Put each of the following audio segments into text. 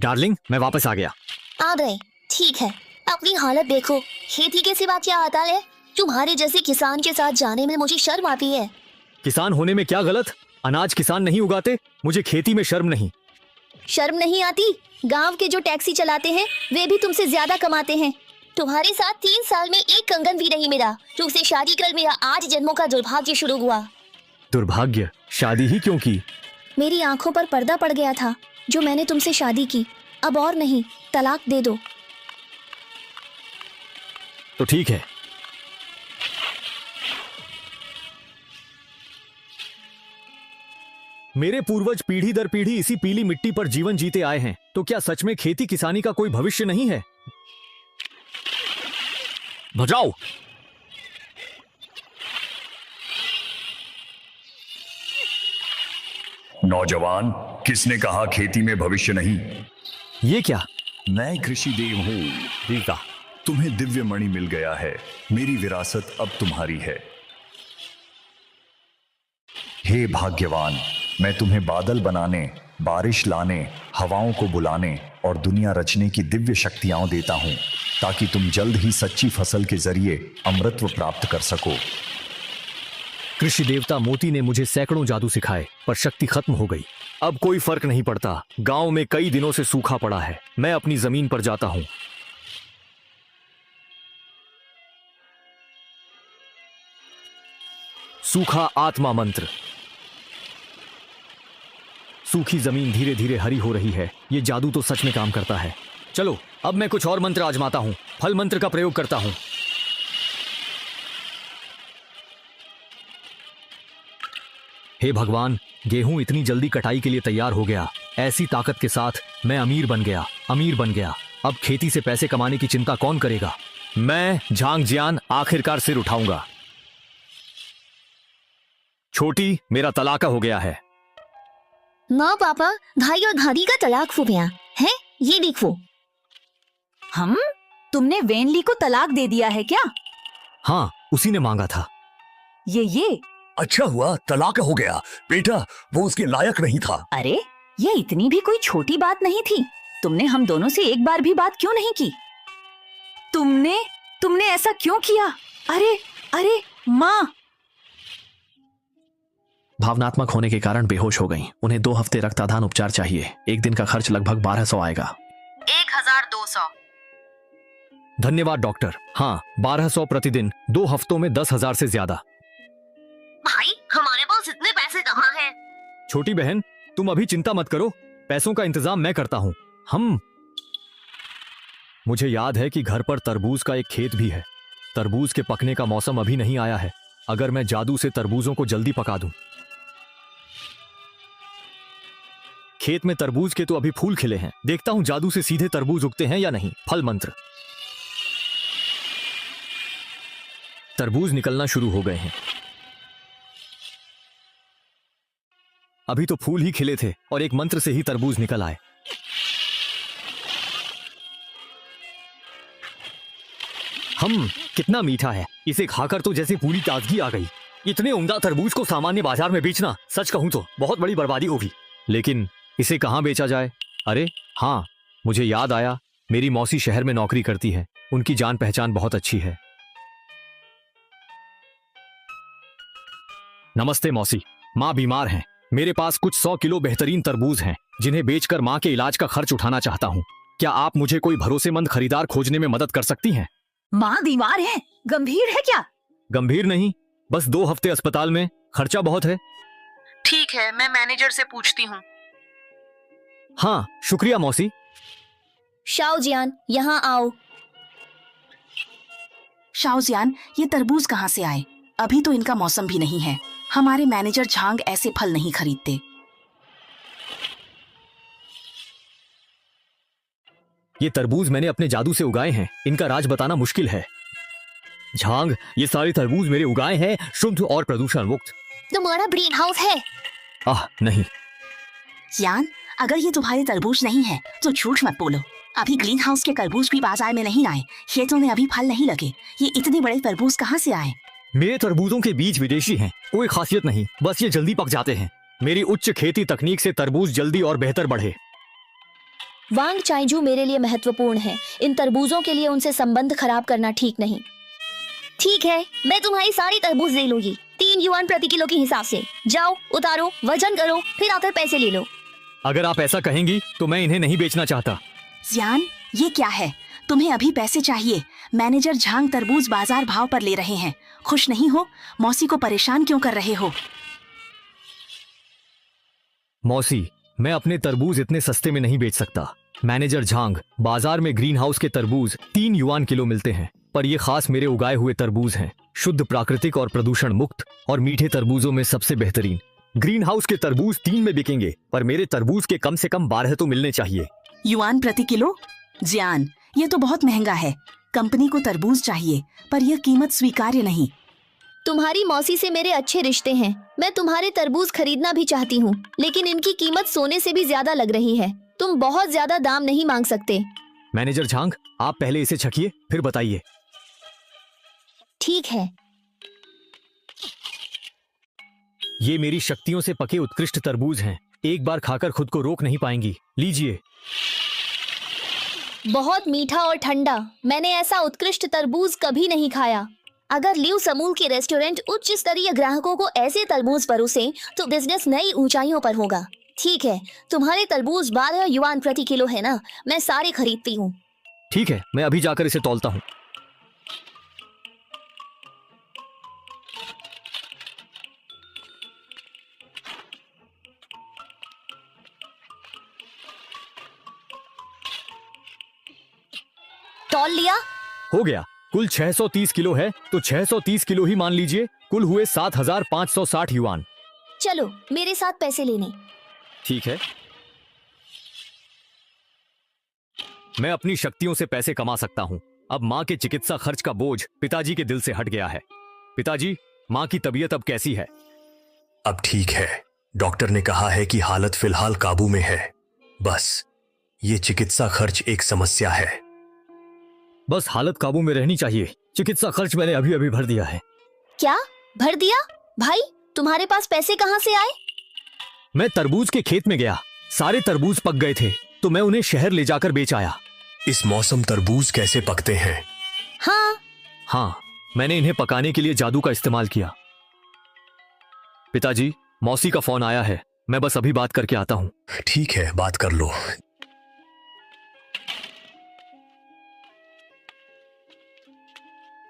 Darling, मैं वापस आ गया। आ गए, ठीक है। अपनी हालत देखो, खेती के सिवा क्या आता है? तुम्हारे जैसे किसान के साथ जाने में मुझे शर्म आती है। किसान होने में क्या गलत? अनाज किसान नहीं उगाते, मुझे खेती में शर्म नहीं। शर्म नहीं आती? गांव के जो टैक्सी चलाते हैं वे भी तुमसे ज्यादा कमाते हैं। तुम्हारे साथ 3 साल में एक कंगन भी नहीं मिला। तुमसे शादी कर मेरा 8 जन्मों का दुर्भाग्य शुरू हुआ। दुर्भाग्य? शादी ही क्यों की? मेरी आंखों पर पर्दा पड़ गया था जो मैंने तुमसे शादी की। अब और नहीं, तलाक दे दो। तो ठीक है। मेरे पूर्वज पीढ़ी दर पीढ़ी इसी पीली मिट्टी पर जीवन जीते आए हैं, तो क्या सच में खेती किसानी का कोई भविष्य नहीं है? भजाओ। नौजवान, किसने कहा खेती में भविष्य नहीं? ये क्या? मैं कृषि देव हूं। रीता, तुम्हें दिव्य मणि मिल गया है। मेरी विरासत अब तुम्हारी है। हे भाग्यवान, मैं तुम्हें बादल बनाने, बारिश लाने, हवाओं को बुलाने और दुनिया रचने की दिव्य शक्तियां देता हूं, ताकि तुम जल्द ही सच्ची फसल के जरिए अमृतत्व प्राप्त कर सको। कृषि देवता मोती ने मुझे सैकड़ों जादू सिखाए, पर शक्ति खत्म हो गई। अब कोई फर्क नहीं पड़ता। गांव में कई दिनों से सूखा पड़ा है। मैं अपनी जमीन पर जाता हूं। सूखा आत्मा मंत्र। सूखी जमीन धीरे धीरे हरी हो रही है। ये जादू तो सच में काम करता है। चलो, अब मैं कुछ और मंत्र आजमाता हूं। फल मंत्र का प्रयोग करता हूं। हे भगवान, गेहूं इतनी जल्दी कटाई के लिए तैयार हो गया। ऐसी ताकत के साथ मैं अमीर बन गया, अमीर बन गया। अब खेती से पैसे कमाने की चिंता कौन करेगा? मैं झांग जियान आखिरकार सिर उठाऊंगा। छोटी, मेरा तलाक हो गया है। ना पापा, भाई और भाभी का तलाक हो गया है। ये देखो। तुमने वेनली को तलाक दे दिया है क्या? हाँ, उसी ने मांगा था। ये अच्छा हुआ तलाक हो गया। बेटा, वो उसके लायक नहीं था। अरे, ये इतनी भी कोई छोटी बात नहीं थी। तुमने हम दोनों से एक बार भी बात क्यों नहीं की? तुमने ऐसा क्यों किया? अरे माँ! भावनात्मक होने के कारण बेहोश हो गईं। उन्हें 2 हफ्ते रक्तादान उपचार चाहिए। एक दिन का खर्च लगभग 1200 आएगा। 1200। धन्यवाद डॉक्टर। हाँ, 1200 प्रतिदिन, 2 हफ्तों में 10,000 से ज्यादा। भाई, हमारे पास इतने पैसे कहाँ हैं? छोटी बहन, तुम अभी चिंता मत करो। पैसों का इंतजाम मैं करता हूँ। मुझे याद है कि घर पर तरबूज का एक खेत भी है। तरबूज के पकने का मौसम अभी नहीं आया है। अगर मैं जादू से तरबूजों को जल्दी पका दूं। खेत में तरबूज के तो अभी फूल खिले हैं। देखता हूं जादू से सीधे तरबूज उगते हैं या नहीं। फल मंत्र। तरबूज निकलना शुरू हो गए हैं। अभी तो फूल ही खिले थे और एक मंत्र से ही तरबूज निकल आए। कितना मीठा है। इसे खाकर तो जैसे पूरी ताजगी आ गई। इतने उम्दा तरबूज को सामान्य बाजार में बेचना, सच कहूं तो बहुत बड़ी बर्बादी होगी। लेकिन इसे कहां बेचा जाए? अरे हाँ, मुझे याद आया, मेरी मौसी शहर में नौकरी करती है। उनकी जान पहचान बहुत अच्छी है। नमस्ते मौसी। माँ बीमार हैं। मेरे पास कुछ 100 किलो बेहतरीन तरबूज हैं, जिन्हें बेचकर माँ के इलाज का खर्च उठाना चाहता हूँ। क्या आप मुझे कोई भरोसेमंद खरीदार खोजने में मदद कर सकती हैं? माँ बीमार है? गंभीर है क्या? गंभीर नहीं, बस 2 हफ्ते अस्पताल में। खर्चा बहुत है। ठीक है, मैं मैनेजर से पूछती हूँ। हाँ, शुक्रिया मौसी। शाओ जियान, यहाँ आओ। शाओजियान, ये तरबूज कहाँ से आए? अभी तो इनका मौसम भी नहीं है। हमारे मैनेजर झांग ऐसे फल नहीं खरीदते। ये तरबूज मैंने अपने जादू से उगाए हैं। इनका राज बताना मुश्किल है। झांग, ये सारे तरबूज मेरे उगाए हैं, शुद्ध और प्रदूषण मुक्त। तुम्हारा ग्रीन हाउस है? नहीं। यान, अगर ये तुम्हारे तरबूज नहीं है तो झूठ मत बोलो। अभी ग्रीन हाउस के तरबूज भी बाजार में नहीं आए। खेतों में अभी फल नहीं लगे। ये इतने बड़े तरबूज कहाँ से आए? मेरे तरबूजों के बीज विदेशी हैं। कोई खासियत नहीं, बस ये जल्दी पक जाते हैं। मेरी उच्च खेती तकनीक से तरबूज जल्दी और बेहतर बढ़े। वांग चाइजू मेरे लिए महत्वपूर्ण है। इन तरबूजों के लिए उनसे संबंध खराब करना ठीक नहीं। ठीक है, मैं तुम्हारी सारी तरबूज ले लूंगी 3 युआन प्रति किलो के हिसाब से। जाओ, उतारो, वजन करो, फिर आकर पैसे ले लो। अगर आप ऐसा कहेंगी तो मैं इन्हें नहीं बेचना चाहता। जियान, ये क्या है? तुम्हें अभी पैसे चाहिए। मैनेजर झांग तरबूज बाजार भाव पर ले रहे हैं। खुश नहीं हो? मौसी को परेशान क्यों कर रहे हो? मौसी, मैं अपने तरबूज इतने सस्ते में नहीं बेच सकता। मैनेजर झांग, बाजार में ग्रीन हाउस के तरबूज 3 युआन किलो मिलते हैं, पर ये खास मेरे उगाए हुए तरबूज हैं। शुद्ध, प्राकृतिक और प्रदूषण मुक्त और मीठे तरबूजों में सबसे बेहतरीन। ग्रीन हाउस के तरबूज 3 में बिकेंगे, पर मेरे तरबूज के कम से कम 12 तो मिलने चाहिए। युआन प्रति किलो? जियान, ये तो बहुत महंगा है। कंपनी को तरबूज चाहिए, पर यह कीमत स्वीकार्य नहीं। तुम्हारी मौसी से मेरे अच्छे रिश्ते हैं। मैं तुम्हारे तरबूज खरीदना भी चाहती हूँ, लेकिन इनकी कीमत सोने से भी ज्यादा लग रही है। तुम बहुत ज्यादा दाम नहीं मांग सकते। मैनेजर झांग, आप पहले इसे छकिए, फिर बताइए। ठीक है। ये मेरी शक्तियों से पके उत्कृष्ट तरबूज हैं। एक बार खाकर खुद को रोक नहीं पाएंगी। लीजिए। बहुत मीठा और ठंडा। मैंने ऐसा उत्कृष्ट तरबूज कभी नहीं खाया। अगर ल्यू समूह के रेस्टोरेंट उच्च स्तरीय ग्राहकों को ऐसे तरबूज परोसे तो बिजनेस नई ऊंचाइयों पर होगा। ठीक है, तुम्हारे तरबूज 12 युआन प्रति किलो है ना? मैं सारे खरीदती हूँ। ठीक है, मैं अभी जाकर इसे तौलता हूँ। तौल लिया? हो गया। कुल 630 किलो है, तो 630 किलो ही मान लीजिए। कुल हुए 7560 युआन। चलो मेरे साथ पैसे लेने। ठीक है। मैं अपनी शक्तियों से पैसे कमा सकता हूँ। अब माँ के चिकित्सा खर्च का बोझ पिताजी के दिल से हट गया है। पिताजी, माँ की तबीयत अब कैसी है? अब ठीक है। डॉक्टर ने कहा है कि हालत फिलहाल काबू में है। बस ये चिकित्सा खर्च एक समस्या है। बस हालत काबू में रहनी चाहिए। चिकित्सा खर्च मैंने अभी अभी भर दिया है। क्या भर दिया? भाई, तुम्हारे पास पैसे कहाँ से आए? मैं तरबूज के खेत में गया। सारे तरबूज पक गए थे, तो मैं उन्हें शहर ले जाकर बेच आया। इस मौसम तरबूज कैसे पकते हैं? हाँ, मैंने इन्हें पकाने के लिए जादू का इस्तेमाल किया। पिताजी, मौसी का फोन आया है। मैं बस अभी बात करके आता हूँ। ठीक है, बात कर लो।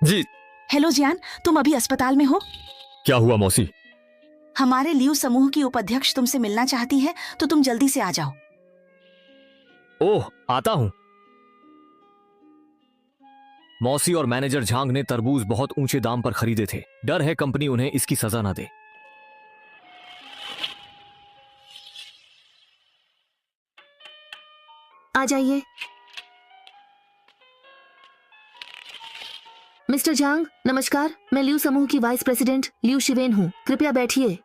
जी। हेलो जियान, तुम अभी अस्पताल में हो? क्या हुआ मौसी? हमारे ल्यू समूह की उपाध्यक्ष तुमसे मिलना चाहती है, तो तुम जल्दी से आ जाओ। ओह, आता हूँ। मौसी और मैनेजर झांग ने तरबूज बहुत ऊंचे दाम पर खरीदे थे। डर है कंपनी उन्हें इसकी सजा ना दे। आ जाइए। मिस्टर झांग, नमस्कार। मैं ल्यू समूह की वाइस प्रेसिडेंट ल्यू शिवेन हूँ। कृपया बैठिए।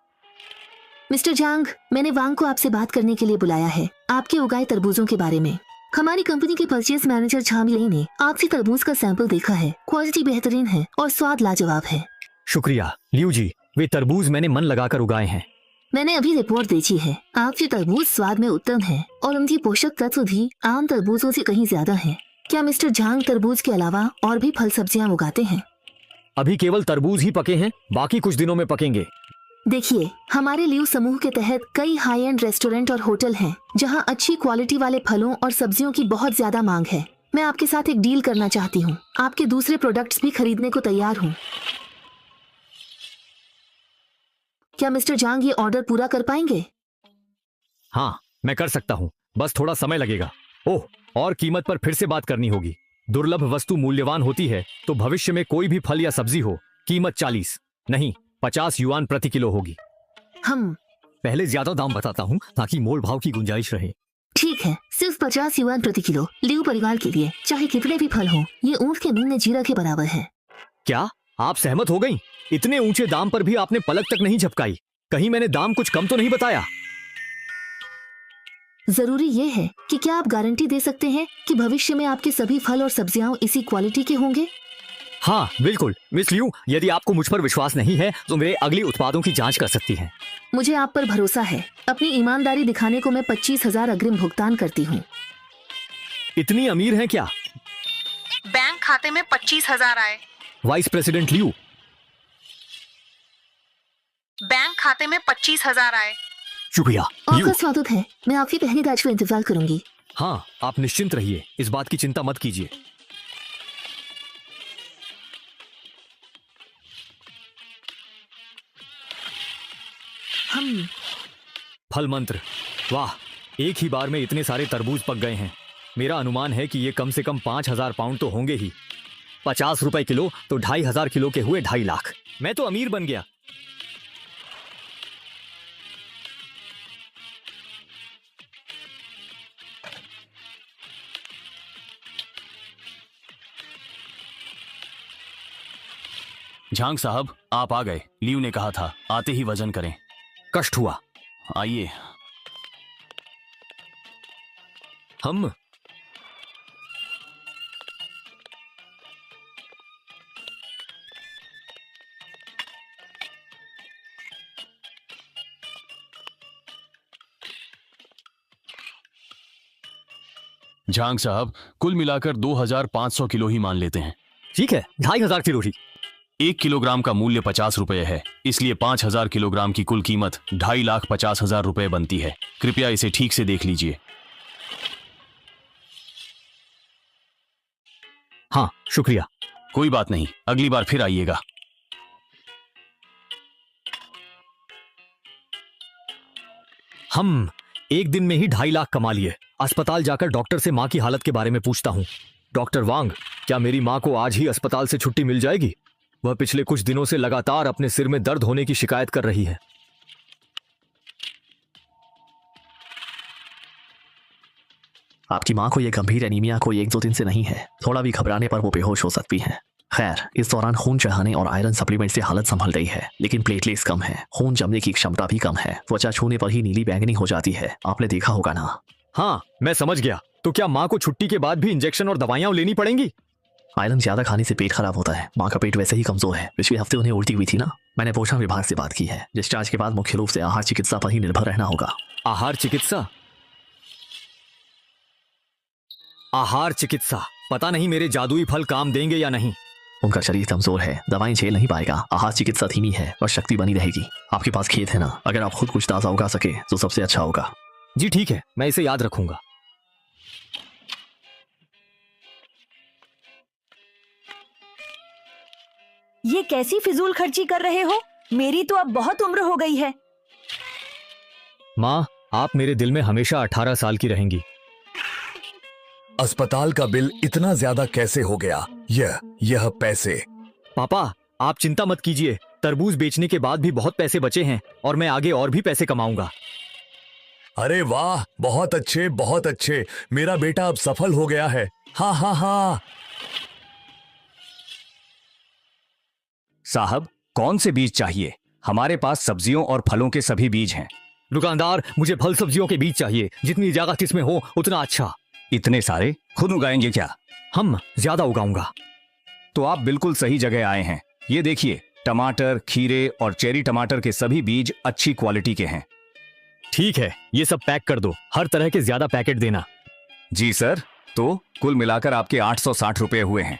मिस्टर झांग, मैंने वांग को आपसे बात करने के लिए बुलाया है, आपके उगाए तरबूजों के बारे में। हमारी कंपनी के परचेज मैनेजर झांग ले ने आपसे तरबूज का सैंपल देखा है। क्वालिटी बेहतरीन है और स्वाद लाजवाब है। शुक्रिया ल्यू जी, वे तरबूज मैंने मन लगाकर उगाए हैं। मैंने अभी रिपोर्ट देखी है। आपके तरबूज स्वाद में उत्तम है और उनकी पोषक तत्व भी आम तरबूजों से कहीं ज्यादा है। क्या मिस्टर झांग तरबूज के अलावा और भी फल सब्जियां उगाते हैं? अभी केवल तरबूज ही पके हैं, बाकी कुछ दिनों में पकेंगे। देखिए, हमारे ल्यू समूह के तहत कई हाई एंड रेस्टोरेंट और होटल हैं, जहां अच्छी क्वालिटी वाले फलों और सब्जियों की बहुत ज्यादा मांग है। मैं आपके साथ एक डील करना चाहती हूँ। आपके दूसरे प्रोडक्ट्स भी खरीदने को तैयार हूँ। क्या मिस्टर झांग ये ऑर्डर पूरा कर पाएंगे? हाँ, मैं कर सकता हूँ, बस थोड़ा समय लगेगा। ओह, और कीमत पर फिर से बात करनी होगी। दुर्लभ वस्तु मूल्यवान होती है, तो भविष्य में कोई भी फल या सब्जी हो, कीमत 40 नहीं 50 युआन प्रति किलो होगी। हम पहले ज्यादा दाम बताता हूँ ताकि मोल भाव की गुंजाइश रहे। ठीक है, सिर्फ 50 युआन प्रति किलो ल्यू परिवार के लिए, चाहे कितने भी फल हो। ये ऊंट के मुंह में जीरा के बराबर है। क्या आप सहमत हो गई? इतने ऊंचे दाम पर भी आपने पलक तक नहीं झपकाई। कहीं मैंने दाम कुछ कम तो नहीं बताया? जरूरी ये है कि क्या आप गारंटी दे सकते हैं कि भविष्य में आपके सभी फल और सब्जियां इसी क्वालिटी के होंगे? हाँ बिल्कुल मिस ल्यू, यदि आपको मुझ पर विश्वास नहीं है तो मेरे अगली उत्पादों की जांच कर सकती हैं। मुझे आप पर भरोसा है। अपनी ईमानदारी दिखाने को मैं 25,000 अग्रिम भुगतान करती हूँ। इतनी अमीर हैं क्या? बैंक खाते में 25,000 आए। वाइस प्रेसिडेंट लियू, बैंक खाते में 25,000 आए। शुक्रिया। आपका लियू, स्वागत है। मैं आपकी पहली बैच का इंतजार करूंगी। हाँ, आप निश्चिंत रहिए, इस बात की चिंता मत कीजिए। हम फल मंत्र, वाह, एक ही बार में इतने सारे तरबूज पक गए हैं। मेरा अनुमान है कि ये कम से कम 5,000 पाउंड तो होंगे ही। 50 रुपए किलो तो 2,500 किलो के हुए 2.5 लाख। मैं तो अमीर बन गया। झांग साहब, आप आ गए। लियू ने कहा था आते ही वजन करें। कष्ट हुआ। आइए। हम झांग साहब, कुल मिलाकर 2,500 किलो ही मान लेते हैं। ठीक है, 2,500 किलो ही। 1 किलोग्राम का मूल्य 50 रुपए है, इसलिए 5,000 किलोग्राम की कुल कीमत 2,50,000 रुपए बनती है। कृपया इसे ठीक से देख लीजिए। हाँ, शुक्रिया। कोई बात नहीं, अगली बार फिर आइएगा। हम एक दिन में ही 2.5 लाख कमा लिए। अस्पताल जाकर डॉक्टर से माँ की हालत के बारे में पूछता हूँ। डॉक्टर वांग, क्या मेरी माँ को आज ही अस्पताल से छुट्टी मिल जाएगी? वह पिछले कुछ दिनों से लगातार अपने सिर में दर्द होने की शिकायत कर रही है। आपकी माँ को यह गंभीर एनीमिया कोई 1-2 दिन से नहीं है। थोड़ा भी घबराने पर वो बेहोश हो सकती है। खैर, इस दौरान खून चढ़ाने और आयरन सप्लीमेंट से हालत संभल रही है, लेकिन प्लेटलेट्स कम है, खून जमने की क्षमता भी कम है, त्वचा छूने पर ही नीली बैंगनी हो जाती है। आपने देखा होगा ना? हाँ, मैं समझ गया। तो क्या माँ को छुट्टी के बाद भी इंजेक्शन और दवाइयाँ लेनी पड़ेंगी? आयरन ज्यादा खाने से पेट खराब होता है। माँ का पेट वैसे ही कमजोर है। पिछले हफ्ते उन्हें उल्टी हुई थी ना। मैंने पोषण विभाग से बात की है। डिस्चार्ज के बाद मुख्य रूप से आहार चिकित्सा पर ही निर्भर रहना होगा। आहार चिकित्सा? आहार चिकित्सा, पता नहीं मेरे जादुई फल काम देंगे या नहीं। उनका शरीर कमजोर है, दवाएं झेल नहीं पाएगा। आहार चिकित्सा धीमी है और शक्ति बनी रहेगी। आपके पास खेत है ना, अगर आप खुद कुछ ताजा उगा सके तो सबसे अच्छा होगा। जी ठीक है, मैं इसे याद रखूंगा। ये कैसी फिजूल खर्ची कर रहे हो? मेरी तो अब बहुत उम्र हो गई है। माँ, आप मेरे दिल में हमेशा 18 साल की रहेंगी। अस्पताल का बिल इतना ज्यादा कैसे हो गया? यह पैसे। पापा, आप चिंता मत कीजिए। तरबूज बेचने के बाद भी बहुत पैसे बचे हैं और मैं आगे और भी पैसे कमाऊंगा। अरे वाह, बहुत अच्छे, बहुत अच्छे। मेरा बेटा अब सफल हो गया है। हाँ हाँ हाँ। साहब, कौन से बीज चाहिए? हमारे पास सब्जियों और फलों के सभी बीज हैं। दुकानदार, मुझे फल सब्जियों के बीज चाहिए। जितनी जगह इसमें हो उतना अच्छा। इतने सारे खुद उगाएंगे क्या? हम ज्यादा उगाऊंगा। तो आप बिल्कुल सही जगह आए हैं। ये देखिए, टमाटर, खीरे और चेरी टमाटर के सभी बीज अच्छी क्वालिटी के हैं। ठीक है, ये सब पैक कर दो। हर तरह के ज्यादा पैकेट देना। जी सर। तो कुल मिलाकर आपके 860 रुपए हुए हैं।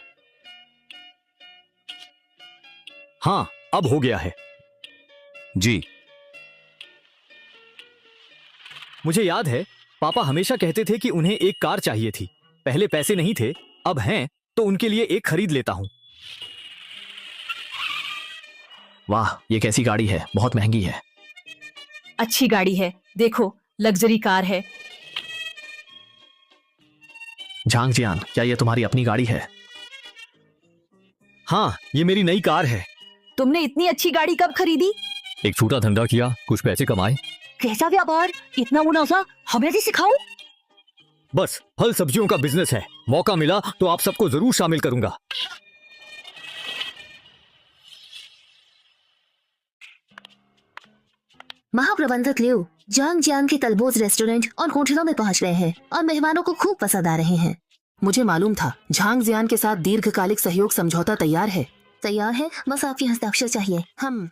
हाँ, अब हो गया है। जी। मुझे याद है, पापा हमेशा कहते थे कि उन्हें एक कार चाहिए थी। पहले पैसे नहीं थे, अब हैं, तो उनके लिए एक खरीद लेता हूं। वाह, ये कैसी गाड़ी है? बहुत महंगी है। अच्छी गाड़ी है, देखो, लग्जरी कार है। झांग जियान, क्या ये तुम्हारी अपनी गाड़ी है? हाँ, ये मेरी नई कार है। तुमने इतनी अच्छी गाड़ी कब खरीदी? एक छोटा धंधा किया, कुछ पैसे कमाए। कैसा व्यापार? इतना मुनाफा हमें भी सिखाओ। बस, फल सब्जियों का बिजनेस है। मौका मिला तो आप सबको जरूर शामिल करूंगा। महाप्रबंधक लियो जांग जियांग के तलबोज रेस्टोरेंट और होटलों में पहुंच रहे हैं और मेहमानों को खूब पसंद आ रहे हैं। मुझे मालूम था झांग जियान के साथ दीर्घकालिक सहयोग समझौता तैयार है। तैयार है, बस आपके हस्ताक्षर चाहिए। हम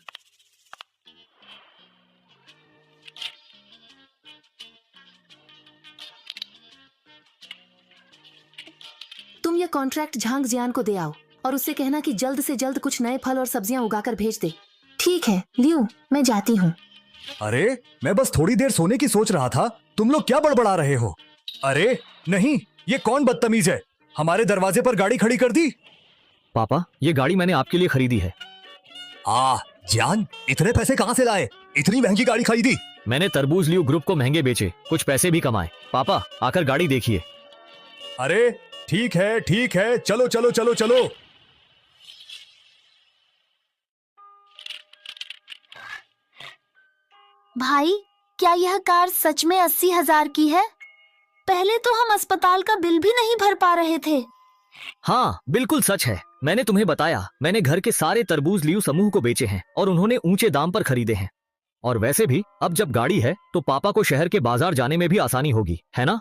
ये कॉन्ट्रैक्ट झांग जियान को दे आओ और उससे कहना कि जल्द से जल्द कुछ नए फल और सब्जियां उगाकर भेज दे। ठीक है लियो, मैं जाती हूँ। अरे मैं बस थोड़ी देर सोने की सोच रहा था, तुम लोग क्या बड़बड़ा रहे हो? अरे नहीं, ये कौन बदतमीज है, हमारे दरवाजे पर गाड़ी खड़ी कर दी। पापा, ये गाड़ी मैंने आपके लिए खरीदी है। जान, इतने पैसे कहाँ से लाए? इतनी महंगी गाड़ी खरीदी? मैंने तरबूज लियो ग्रुप को महंगे बेचे, कुछ पैसे भी कमाए। पापा आकर गाड़ी देखिए। अरे ठीक है, चलो चलो चलो चलो। भाई, क्या यह कार सच में 80,000 की है? पहले तो हम अस्पताल का बिल भी नहीं भर पा रहे थे। हाँ बिल्कुल सच है, मैंने तुम्हें बताया, मैंने घर के सारे तरबूज लियो समूह को बेचे हैं और उन्होंने ऊंचे दाम पर खरीदे हैं। और वैसे भी अब जब गाड़ी है तो पापा को शहर के बाजार जाने में भी आसानी होगी, है ना?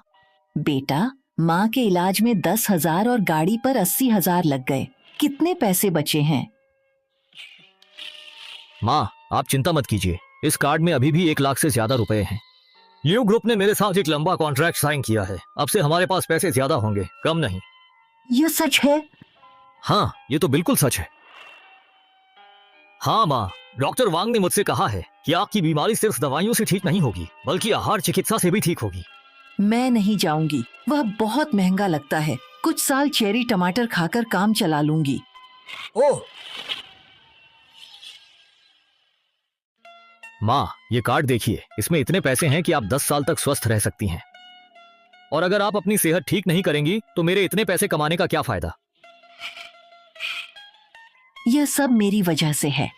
बेटा, माँ के इलाज में 10,000 और गाड़ी पर 80,000 लग गए। कितने पैसे बचे हैं? माँ आप चिंता मत कीजिए, इस कार्ड में अभी भी 1 लाख से ज्यादा रुपए हैं। लियो ग्रुप ने मेरे साथ एक लंबा कॉन्ट्रैक्ट साइन किया है, अब से हमारे पास पैसे ज्यादा होंगे, कम नहीं। ये सच है? हाँ ये तो बिल्कुल सच है। हाँ माँ, डॉक्टर वांग ने मुझसे कहा है कि आपकी बीमारी सिर्फ दवाइयों से ठीक नहीं होगी बल्कि आहार चिकित्सा से भी ठीक होगी। मैं नहीं जाऊंगी, वह बहुत महंगा लगता है। कुछ साल चेरी टमाटर खाकर काम चला लूंगी। ओह माँ ये कार्ड देखिए, इसमें इतने पैसे हैं कि आप 10 साल तक स्वस्थ रह सकती हैं। और अगर आप अपनी सेहत ठीक नहीं करेंगी तो मेरे इतने पैसे कमाने का क्या फायदा? यह सब मेरी वजह से है।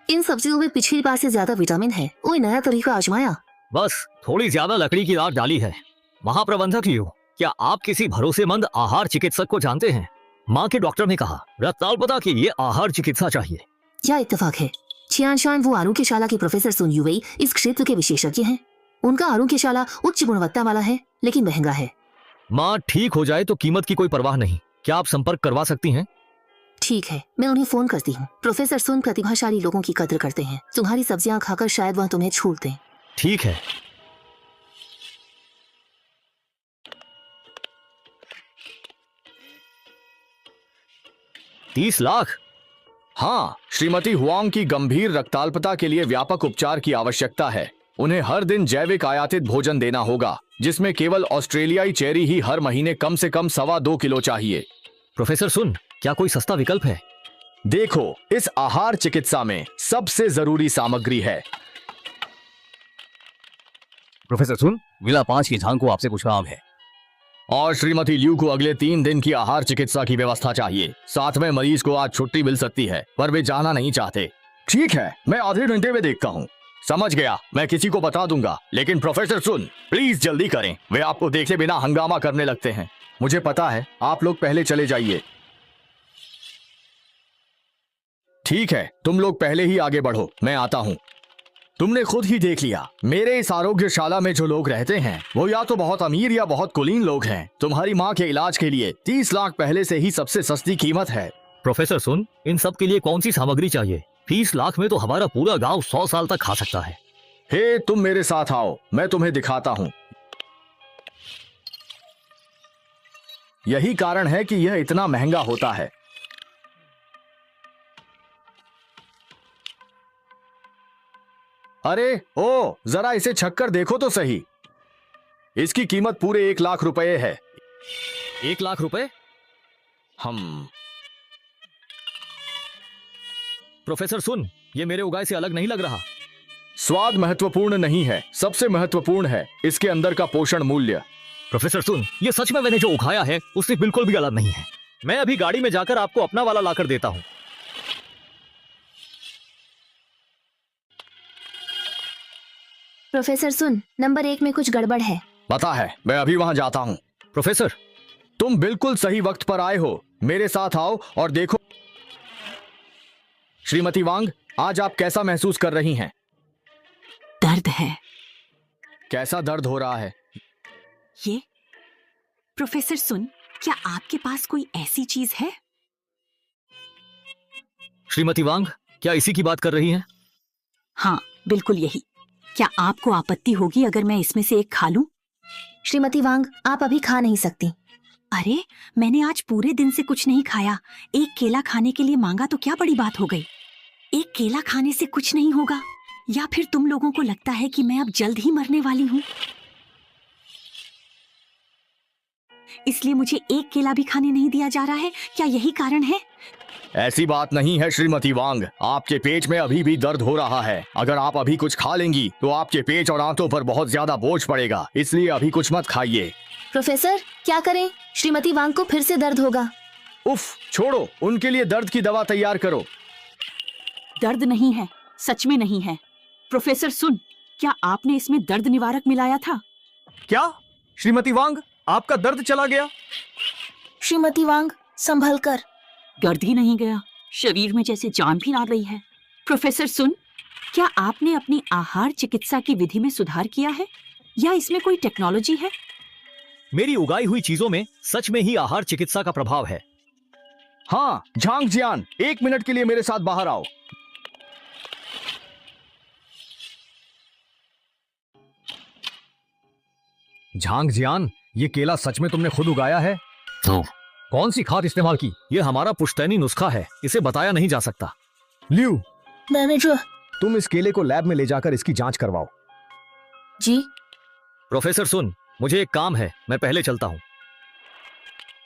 इन सब्जियों में पिछली बार से ज्यादा विटामिन है। कोई नया तरीका आजमाया? बस थोड़ी ज्यादा लकड़ी की राख डाली है। महाप्रबंधक लियो, क्या आप किसी भरोसेमंद आहार चिकित्सक को जानते हैं? माँ के डॉक्टर ने कहा रक्ताल्पता के लिए आहार चिकित्सा चाहिए। क्या इत्तेफाक है, चियानशान वो आरोग्यशाला के प्रोफेसर सुन युवेई इस क्षेत्र के विशेषज्ञ हैं। उनका आरोग्यशाला उच्च गुणवत्ता वाला है लेकिन महंगा है। माँ ठीक हो जाए तो कीमत की कोई परवाह नहीं, क्या आप संपर्क करवा सकती हैं? ठीक है, मैं उन्हें फोन करती हूँ। प्रोफेसर सुन प्रतिभाशाली लोगों की कद्र करते हैं। तुम्हारी सब्जियां खाकर शायद वह तुम्हें छूट दें। ठीक है। $30 लाख? हाँ, श्रीमती हुआंग की गंभीर रक्ताल्पता के लिए व्यापक उपचार की आवश्यकता है। उन्हें हर दिन जैविक आयातित भोजन देना होगा, जिसमें केवल ऑस्ट्रेलियाई चेरी ही हर महीने कम से कम 2.25 किलो चाहिए। प्रोफेसर सुन, क्या कोई सस्ता विकल्प है? देखो, इस आहार चिकित्सा में सबसे जरूरी सामग्री है। प्रोफेसर सुन, विला 5 की झांग को आपसे कुछ काम है। और श्रीमती लियू को अगले 3 दिन की आहार चिकित्सा की व्यवस्था चाहिए। साथ में मरीज को आज छुट्टी मिल सकती है, पर वे जाना नहीं चाहते। ठीक है, मैं आधे घंटे में देखता हूँ। समझ गया, मैं किसी को बता दूंगा। लेकिन प्रोफेसर सुन, प्लीज जल्दी करें, वे आपको देखे बिना हंगामा करने लगते हैं। मुझे पता है, आप लोग पहले चले जाइए। ठीक है, तुम लोग पहले ही आगे बढ़ो, मैं आता हूँ। तुमने खुद ही देख लिया, मेरे इस आरोग्यशाला में जो लोग रहते हैं वो या तो बहुत अमीर या बहुत कुलीन लोग हैं। तुम्हारी माँ के इलाज के लिए 30 लाख पहले से ही सबसे सस्ती कीमत है। प्रोफेसर सुन, इन सब के लिए कौन सी सामग्री चाहिए? 30 लाख में तो हमारा पूरा गांव 100 साल तक खा सकता है। हे, तुम मेरे साथ आओ, मैं तुम्हें दिखाता हूँ। यही कारण है कि यह इतना महंगा होता है। अरे ओ, जरा इसे छक्कर देखो तो सही। इसकी कीमत पूरे 1 लाख रुपए है। 1 लाख रुपए? प्रोफेसर सुन, ये मेरे उगाए से अलग नहीं लग रहा। स्वाद महत्वपूर्ण नहीं है, सबसे महत्वपूर्ण है इसके अंदर का पोषण मूल्य। प्रोफेसर सुन, ये सच में मैंने जो उगाया है उससे बिल्कुल भी अलग नहीं है। मैं अभी गाड़ी में जाकर आपको अपना वाला लाकर देता हूँ। प्रोफेसर सुन, नंबर 1 में कुछ गड़बड़ है। पता है, मैं अभी वहां जाता हूँ। प्रोफेसर, तुम बिल्कुल सही वक्त पर आए हो। मेरे साथ आओ और देखो। श्रीमती वांग, आज आप कैसा महसूस कर रही हैं? दर्द है। कैसा दर्द हो रहा है? ये प्रोफेसर सुन, क्या आपके पास कोई ऐसी चीज है? श्रीमती वांग, क्या इसी की बात कर रही हैं? हाँ, बिल्कुल यही। क्या आपको आपत्ति होगी अगर मैं इसमें से एक खा लूं? श्रीमती वांग, आप अभी खा नहीं सकती। अरे मैंने आज पूरे दिन से कुछ नहीं खाया। एक केला खाने के लिए मांगा तो क्या बड़ी बात हो गई। एक केला खाने से कुछ नहीं होगा, या फिर तुम लोगों को लगता है कि मैं अब जल्द ही मरने वाली हूँ, इसलिए मुझे एक केला भी खाने नहीं दिया जा रहा है? क्या यही कारण है? ऐसी बात नहीं है श्रीमती वांग, आपके पेट में अभी भी दर्द हो रहा है। अगर आप अभी कुछ खा लेंगी तो आपके पेट और आंतों पर बहुत ज्यादा बोझ पड़ेगा, इसलिए अभी कुछ मत खाइए। प्रोफेसर, क्या करें? श्रीमती वांग को फिर से दर्द होगा। उफ, छोड़ो, उनके लिए दर्द की दवा तैयार करो। दर्द नहीं है, सच में नहीं है। प्रोफेसर सुन, क्या आपने इसमें दर्द निवारक मिलाया था? क्या श्रीमती वांग, आपका दर्द चला गया? श्रीमती वांग, संभल कर। दर्द ही नहीं गया, शरीर में जैसे जान भी आ रही है। प्रोफेसर सुन, क्या आपने अपनी आहार चिकित्सा की विधि में सुधार किया है, या इसमें कोई टेक्नोलॉजी है? मेरी उगाई हुई चीजों में सच में ही आहार चिकित्सा का प्रभाव है। हाँ झांग जियान, 1 मिनट के लिए मेरे साथ बाहर आओ। झांग जियान, ये केला सच में तुमने खुद उगाया है? तो कौन सी खाद इस्तेमाल की? ये हमारा पुश्तैनी नुस्खा है, इसे बताया नहीं जा सकता। ल्यू, मैनेजर तुम इस केले को लैब में ले जाकर इसकी जांच करवाओ। जी। प्रोफेसर सुन, मुझे एक काम है, मैं पहले चलता हूँ।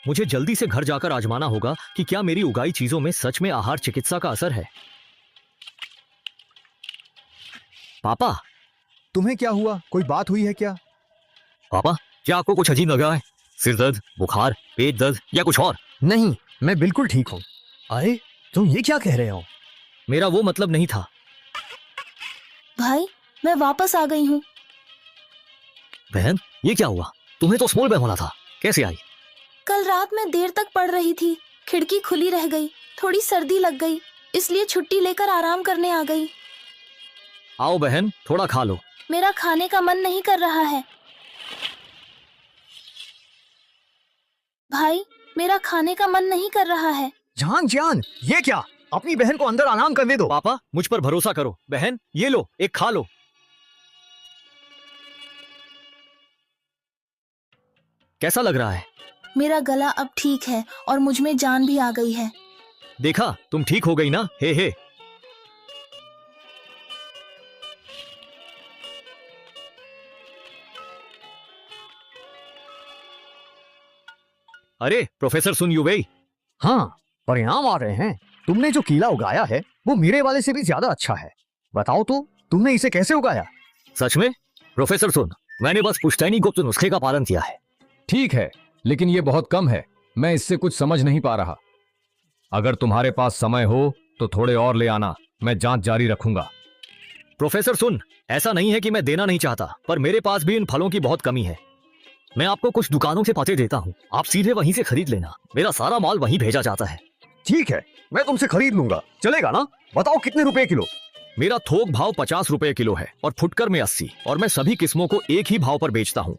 मुझे जल्दी से घर जाकर आजमाना होगा कि क्या मेरी उगाई चीजों में सच में आहार चिकित्सा का असर है। पापा, तुम्हें क्या हुआ? कोई बात हुई है क्या? पापा, क्या आपको कुछ अजीब लगा है? सिर दर्द, बुखार, पेट दर्द या कुछ और? नहीं, मैं बिल्कुल ठीक हूँ। अरे तुम ये क्या कह रहे हो? मेरा वो मतलब नहीं था। भाई, मैं वापस आ गई हूँ। बहन, ये क्या हुआ? तुम्हें तो स्मॉल बैग होना था, कैसे आई? कल रात मैं देर तक पढ़ रही थी, खिड़की खुली रह गई, थोड़ी सर्दी लग गई, इसलिए छुट्टी लेकर आराम करने आ गई। आओ बहन, थोड़ा खा लो। मेरा खाने का मन नहीं कर रहा है। भाई, मेरा खाने का मन नहीं कर रहा है। झांग जियान, ये क्या? अपनी बहन को अंदर आराम करने दो। पापा, मुझ पर भरोसा करो। बहन, ये लो, एक खा लो। कैसा लग रहा है? मेरा गला अब ठीक है और मुझ में जान भी आ गई है। देखा, तुम ठीक हो गई ना? हे। अरे प्रोफेसर सुन युवेई। हाँ, परिणाम आ रहे हैं। तुमने जो कीला उगाया है वो मेरे वाले से भी ज्यादा अच्छा है। बताओ तो, तुमने इसे कैसे उगाया? सच में? प्रोफेसर सुन, मैंने बस पुश्तैनी गुप्त नुस्खे का पालन किया है। ठीक है, लेकिन ये बहुत कम है। मैं इससे कुछ समझ नहीं पा रहा। अगर तुम्हारे पास समय हो तो थोड़े और ले आना, मैं जांच जारी रखूंगा। प्रोफेसर सुन, ऐसा नहीं है कि मैं देना नहीं चाहता, पर मेरे पास भी इन फलों की बहुत कमी है। मैं आपको कुछ दुकानों से पते देता हूँ, आप सीधे वहीं से खरीद लेना। मेरा सारा माल वहीं भेजा जाता है। ठीक है, मैं तुमसे खरीद लूंगा, चलेगा ना? बताओ कितने रुपए किलो? मेरा थोक भाव 50 रुपए किलो है और फुटकर में 80, और मैं सभी किस्मों को एक ही भाव पर बेचता हूँ।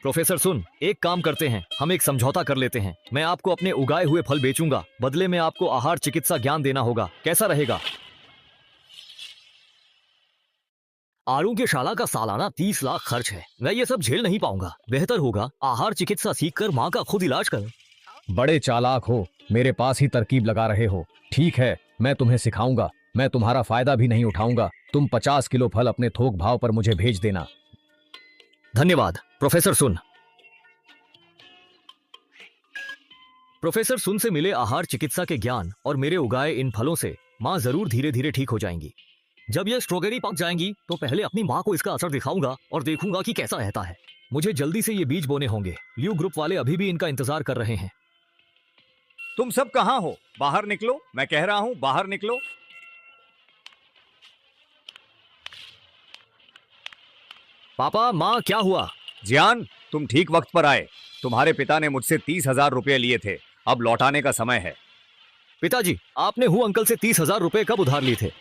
प्रोफेसर सुन, एक काम करते हैं, हम एक समझौता कर लेते हैं। मैं आपको अपने उगाए हुए फल बेचूंगा, बदले में आपको आहार चिकित्सा ज्ञान देना होगा। कैसा रहेगा? आरोग्यशाला का सालाना 30 लाख खर्च है, मैं ये सब झेल नहीं पाऊंगा। बेहतर होगा आहार चिकित्सा सीखकर माँ का खुद इलाज करें। बड़े चालाक हो, मेरे पास ही तरकीब लगा रहे हो। ठीक है, मैं तुम्हें सिखाऊंगा। मैं तुम्हारा फायदा भी नहीं उठाऊंगा। तुम 50 किलो फल अपने थोक भाव पर मुझे भेज देना। धन्यवाद। प्रोफेसर सुन। प्रोफेसर सुन से मिले आहार चिकित्सा के ज्ञान और मेरे उगाए इन फलों से माँ जरूर धीरे धीरे ठीक हो जाएंगी। जब ये स्ट्रॉबेरी पक जाएंगी तो पहले अपनी माँ को इसका असर दिखाऊंगा और देखूंगा कि कैसा रहता है। मुझे जल्दी से ये बीज बोने होंगे। ल्यू ग्रुप वाले अभी भी इनका इंतजार कर रहे हैं। तुम सब कहाँ हो? बाहर निकलो, मैं कह रहा हूँ बाहर निकलो। पापा, माँ, क्या हुआ? जियान, तुम ठीक वक्त पर आए। तुम्हारे पिता ने मुझसे 30,000 रुपए लिए थे, अब लौटाने का समय है। पिताजी, आपने हु अंकल से 30,000 रुपए कब उधार लिए थे?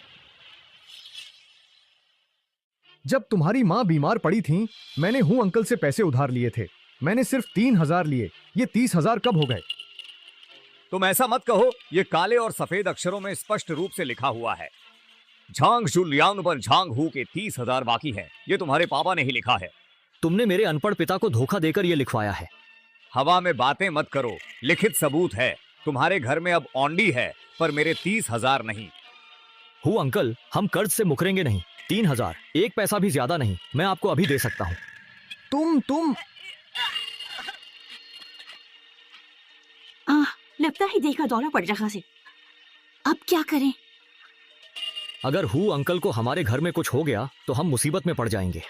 जब तुम्हारी माँ बीमार पड़ी थी, मैंने हूँ अंकल से पैसे उधार लिए थे। मैंने सिर्फ 3,000 लिए। ये 30,000 कब हो गए? तुम ऐसा मत कहो, ये काले और सफेद अक्षरों में स्पष्ट रूप से लिखा हुआ है। झांग जुलियान पर झांग हू के 30,000 बाकी है। ये तुम्हारे पापा ने ही लिखा है। तुमने मेरे अनपढ़ पिता को धोखा देकर ये लिखवाया है। हवा में बातें मत करो, लिखित सबूत है। तुम्हारे घर में अब औंडी है, पर मेरे 30,000 नहीं। हूँ अंकल, हम कर्ज से मुकरेंगे नहीं। 3,000, एक पैसा भी ज्यादा नहीं, मैं आपको अभी दे सकता हूँ। तुम लगता है देखा दौरा पड़ रहा से। अब क्या करें? अगर हूँ अंकल को हमारे घर में कुछ हो गया तो हम मुसीबत में पड़ जाएंगे।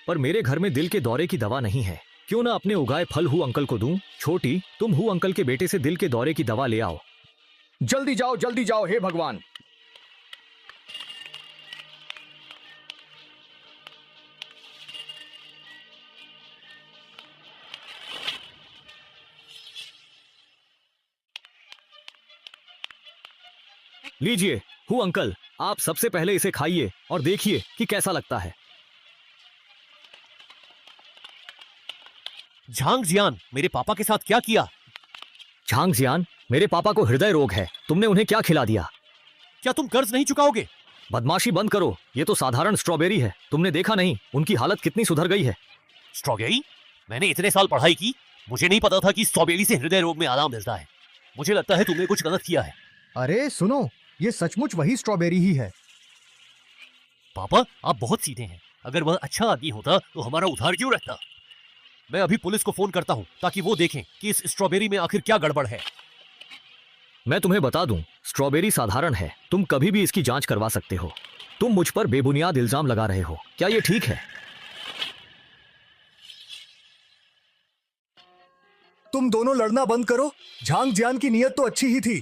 पर मेरे घर में दिल के दौरे की दवा नहीं है, क्यों ना अपने उगाए फल हूँ अंकल को दूं। छोटी, तुम हूँ अंकल के बेटे से दिल के दौरे की दवा ले आओ। जल्दी जाओ, हे भगवान। लीजिए हूँ अंकल, आप सबसे पहले इसे खाइए और देखिए कि कैसा लगता है। झांग जियान, मेरे पापा के साथ क्या किया? झांग जियान, मेरे पापा को हृदय रोग है, तुमने उन्हें क्या खिला दिया? क्या तुम कर्ज नहीं चुकाओगे? बदमाशी बंद करो, ये तो साधारण स्ट्रॉबेरी है, तुमने देखा नहीं उनकी हालत कितनी सुधर गई है। स्ट्रॉबेरी? मैंने इतने साल पढ़ाई की, मुझे नहीं पता था कि स्ट्रॉबेरी से हृदय रोग में आराम मिलता है। मुझे लगता है तुमने कुछ गलत किया है। अरे सुनो, ये सचमुच वही स्ट्रॉबेरी ही है। पापा, आप बहुत सीधे हैं। अगर वह अच्छा आदमी होता तो हमारा उधार क्यों रहता? मैं अभी पुलिस को फोन करता हूँ ताकि वो देखें कि इस स्ट्रॉबेरी में आखिर क्या गड़बड़ है। मैं तुम्हें बता दूं, स्ट्रॉबेरी साधारण है, तुम कभी भी इसकी जांच करवा सकते हो। तुम मुझ पर बेबुनियाद इल्जाम लगा रहे हो, क्या ये ठीक है? तुम दोनों लड़ना बंद करो, झांग जियान की नीयत तो अच्छी ही थी।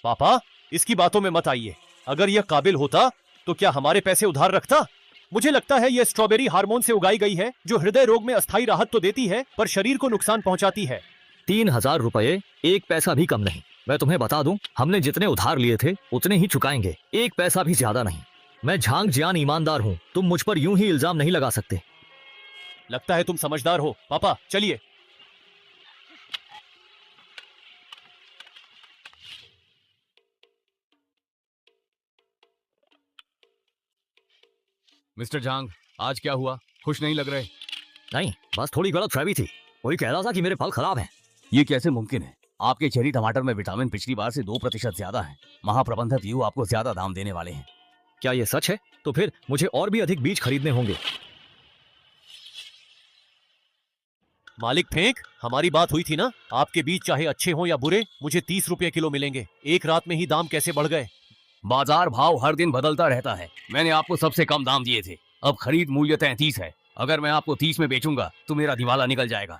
पापा, इसकी बातों में मत आइए। अगर यह काबिल होता तो क्या हमारे पैसे उधार रखता? मुझे लगता है यह स्ट्रॉबेरी हार्मोन से उगाई गई है, जो हृदय रोग में अस्थायी राहत तो देती है पर शरीर को नुकसान पहुंचाती है। 3,000 रुपए, एक पैसा भी कम नहीं। मैं तुम्हें बता दूं, हमने जितने उधार लिए थे उतने ही चुकाएंगे, एक पैसा भी ज्यादा नहीं। मैं झांग जियान ईमानदार हूँ, तुम मुझ पर यूं ही इल्जाम नहीं लगा सकते। लगता है तुम समझदार हो। पापा चलिए। मिस्टर झांग, आज क्या हुआ? खुश नहीं लग रहे। नहीं, बस थोड़ी गलतफहमी थी। कोई कह रहा था कि मेरे फल खराब हैं। ये कैसे मुमकिन है? आपके चेरी टमाटर में विटामिन पिछली बार से 2% ज्यादा है। महाप्रबंधक यू आपको ज्यादा दाम देने वाले हैं। क्या ये सच है? तो फिर मुझे और भी अधिक बीज खरीदने होंगे। मालिक फेंक, हमारी बात हुई थी ना, आपके बीज चाहे अच्छे हों या बुरे, मुझे 30 रुपए किलो मिलेंगे। एक रात में ही दाम कैसे बढ़ गए? बाजार भाव हर दिन बदलता रहता है। मैंने आपको सबसे कम दाम दिए थे, अब खरीद मूल्य 33 है। अगर मैं आपको 30 में बेचूंगा तो मेरा दिवाला निकल जाएगा।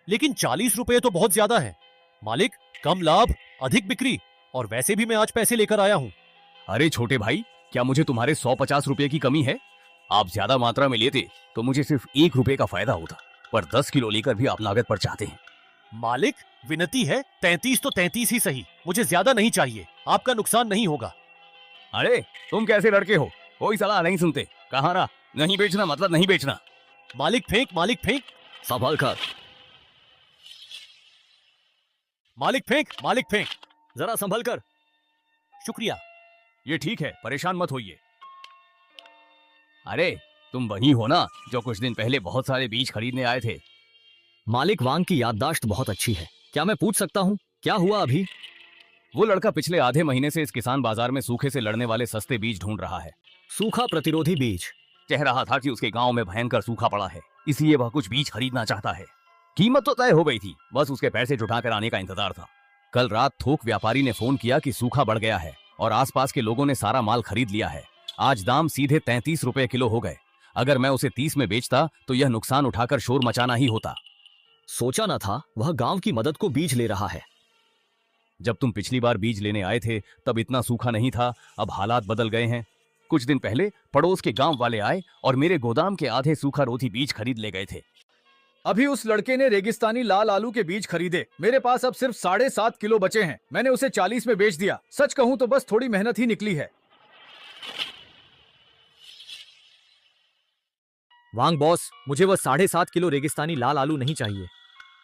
लेकिन 40 रुपए तो बहुत ज्यादा है। मालिक, कम लाभ अधिक बिक्री, और वैसे भी मैं आज पैसे लेकर आया हूँ। अरे छोटे भाई, क्या मुझे तुम्हारे 150 रुपए की कमी है? आप ज्यादा मात्रा में लेते तो मुझे सिर्फ 1 रुपए का फायदा होता, पर 10 किलो लेकर भी आप लागत पर चाहते हैं। मालिक, विनती है, 33 तो 33 ही सही, मुझे ज्यादा नहीं चाहिए, आपका नुकसान नहीं होगा। अरे तुम कैसे लड़के हो, कोई सलाह नहीं सुनते। कहा ना, नहीं बेचना मतलब नहीं बेचना। मालिक फेंक, मालिक फेंक। संभल कर। मालिक फेंक, मालिक फेंक। जरा संभल कर। शुक्रिया। ये ठीक है, परेशान मत होइए। अरे तुम वही हो ना जो कुछ दिन पहले बहुत सारे बीज खरीदने आए थे? मालिक वांग की याददाश्त बहुत अच्छी है। क्या मैं पूछ सकता हूँ क्या हुआ अभी? वो लड़का पिछले आधे महीने से इस किसान बाजार में सूखे से लड़ने वाले सस्ते बीज ढूंढ रहा है। सूखा प्रतिरोधी बीज? कह रहा था कि उसके गांव में भयंकर सूखा पड़ा है, इसलिए वह कुछ बीज खरीदना चाहता है। कीमत तो तय हो गई थी, बस उसके पैसे जुटा कर आने का इंतजार था। कल रात थोक व्यापारी ने फोन किया कि सूखा बढ़ गया है और आसपास के लोगों ने सारा माल खरीद लिया है। आज दाम सीधे 33 रुपए किलो हो गए। अगर मैं उसे 30 में बेचता तो यह नुकसान उठाकर शोर मचाना ही होता। सोचा न था वह गांव की मदद को बीज ले रहा है। जब तुम पिछली बार बीज लेने आए थे तब इतना सूखा नहीं था, अब हालात बदल गए हैं। कुछ दिन पहले पड़ोस के गांव वाले आए और मेरे गोदाम के आधे सूखा रोधी बीज खरीद ले गए थे। अभी उस लड़के ने रेगिस्तानी लाल आलू के बीज खरीदे। मेरे पास अब सिर्फ 7.5 किलो बचे हैं। मैंने उसे 40 में बेच दिया। सच कहूं तो बस थोड़ी मेहनत ही निकली है। वांग बॉस, मुझे वह 7.5 किलो रेगिस्तानी लाल आलू नहीं चाहिए।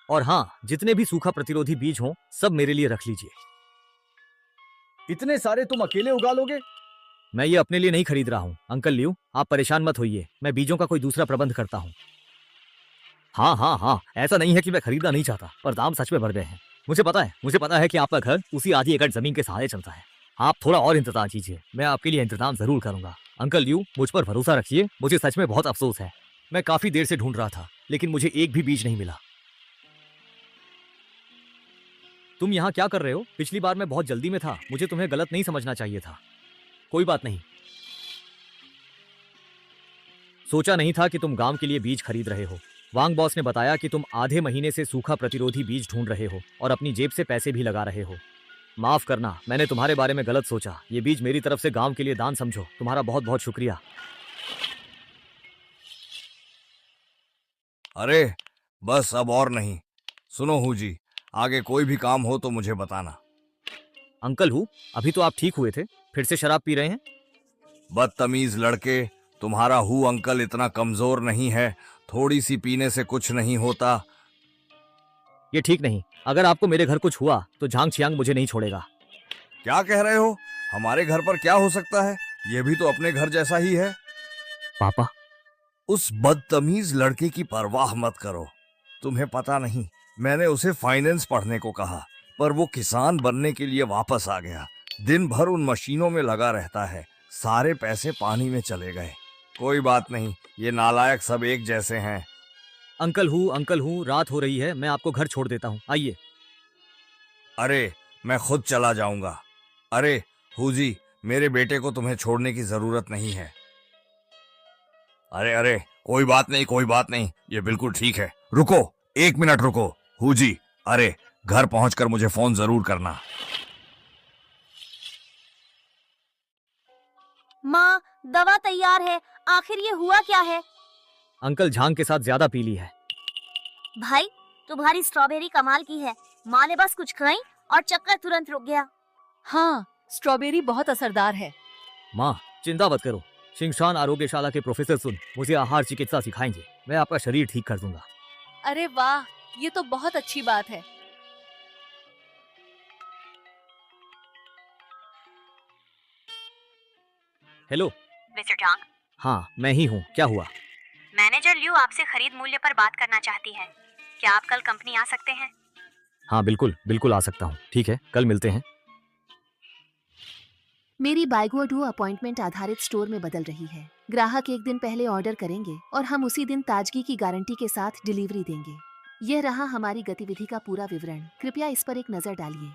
और हाँ, जितने भी सूखा प्रतिरोधी बीज हों सब मेरे लिए रख लीजिए। इतने सारे तुम अकेले उगा लोगे? मैं ये अपने लिए नहीं खरीद रहा हूँ। अंकल लियो, आप परेशान मत होइए, मैं बीजों का कोई दूसरा प्रबंध करता हूँ। हाँ हाँ हाँ, ऐसा नहीं है कि मैं खरीदना नहीं चाहता, पर दाम सच में बढ़ गए हैं। मुझे पता है कि आपका घर उसी आधी एकड़ जमीन के सहारे चलता है। आप थोड़ा और इंतजार कीजिए, मैं आपके लिए इंतजाम जरूर करूंगा। अंकल लियो, मुझ पर भरोसा रखिए, मुझे सच में बहुत अफसोस है। मैं काफी देर से ढूंढ रहा था, लेकिन मुझे एक भी बीज नहीं मिला। तुम यहाँ क्या कर रहे हो? पिछली बार मैं बहुत जल्दी में था, मुझे तुम्हें गलत नहीं समझना चाहिए था। कोई बात नहीं, सोचा नहीं था कि तुम गांव के लिए बीज खरीद रहे हो। वांग बॉस ने बताया कि तुम आधे महीने से सूखा प्रतिरोधी बीज ढूंढ रहे हो और अपनी जेब से पैसे भी लगा रहे हो। माफ करना, मैंने तुम्हारे बारे में गलत सोचा। ये बीज मेरी तरफ से गांव के लिए दान समझो। तुम्हारा बहुत बहुत शुक्रिया। अरे बस अब और नहीं। सुनो हूँ जी, आगे कोई भी काम हो तो मुझे बताना। अंकल हूँ, अभी तो आप ठीक हुए थे, फिर से शराब पी रहे हैं? बदतमीज लड़के, तुम्हारा हु अंकल इतना कमजोर नहीं है, थोड़ी सी पीने से कुछ नहीं होता। ये ठीक नहीं। अगर आपको मेरे घर कुछ हुआ तो झांग छियांग मुझे नहीं छोड़ेगा। क्या कह रहे हो? हमारे घर पर क्या हो सकता है? ये भी तो अपने घर जैसा ही है। पापा, उस बदतमीज लड़के की परवाह मत करो। तुम्हें पता नहीं, मैंने उसे फाइनेंस पढ़ने को कहा, पर वो किसान बनने के लिए वापस आ गया। दिन भर उन मशीनों में लगा रहता है, सारे पैसे पानी में चले गए। कोई बात नहीं, ये नालायक सब एक जैसे हैं। अंकल हूँ, रात हो रही है, मैं आपको घर छोड़ देता हूँ, आइए। अरे मैं खुद चला जाऊंगा। अरे हूजी, मेरे बेटे को तुम्हें छोड़ने की जरूरत नहीं है। अरे अरे कोई बात नहीं, ये बिल्कुल ठीक है। रुको, 1 मिनट रुको हूजी। अरे घर पहुंचकर मुझे फोन जरूर करना। माँ, दवा तैयार है। आखिर ये हुआ क्या है? अंकल झांग के साथ ज्यादा पी ली है। भाई, तुम्हारी स्ट्रॉबेरी कमाल की है। माँ ने बस कुछ खाई और चक्कर तुरंत रुक गया। हाँ, स्ट्रॉबेरी बहुत असरदार है। माँ चिंता मत करो, शिंगशान आरोग्यशाला के प्रोफेसर सुन मुझे आहार चिकित्सा सिखाएंगे। मैं आपका शरीर ठीक कर दूंगा। अरे वाह, ये तो बहुत अच्छी बात है। हेलो मिस्टर जांग, हाँ मैं ही हूँ, क्या हुआ? मैनेजर लियू आपसे खरीद मूल्य पर बात करना चाहती है। क्या आप कल कंपनी आ सकते हैं? हाँ बिल्कुल आ सकता हूँ। ठीक है, कल मिलते हैं। मेरी बाइगुआडू अपॉइंटमेंट आधारित स्टोर में बदल रही है। ग्राहक एक दिन पहले ऑर्डर करेंगे और हम उसी दिन ताजगी की गारंटी के साथ डिलीवरी देंगे। यह रहा हमारी गतिविधि का पूरा विवरण। कृपया इस पर एक नजर डालिए।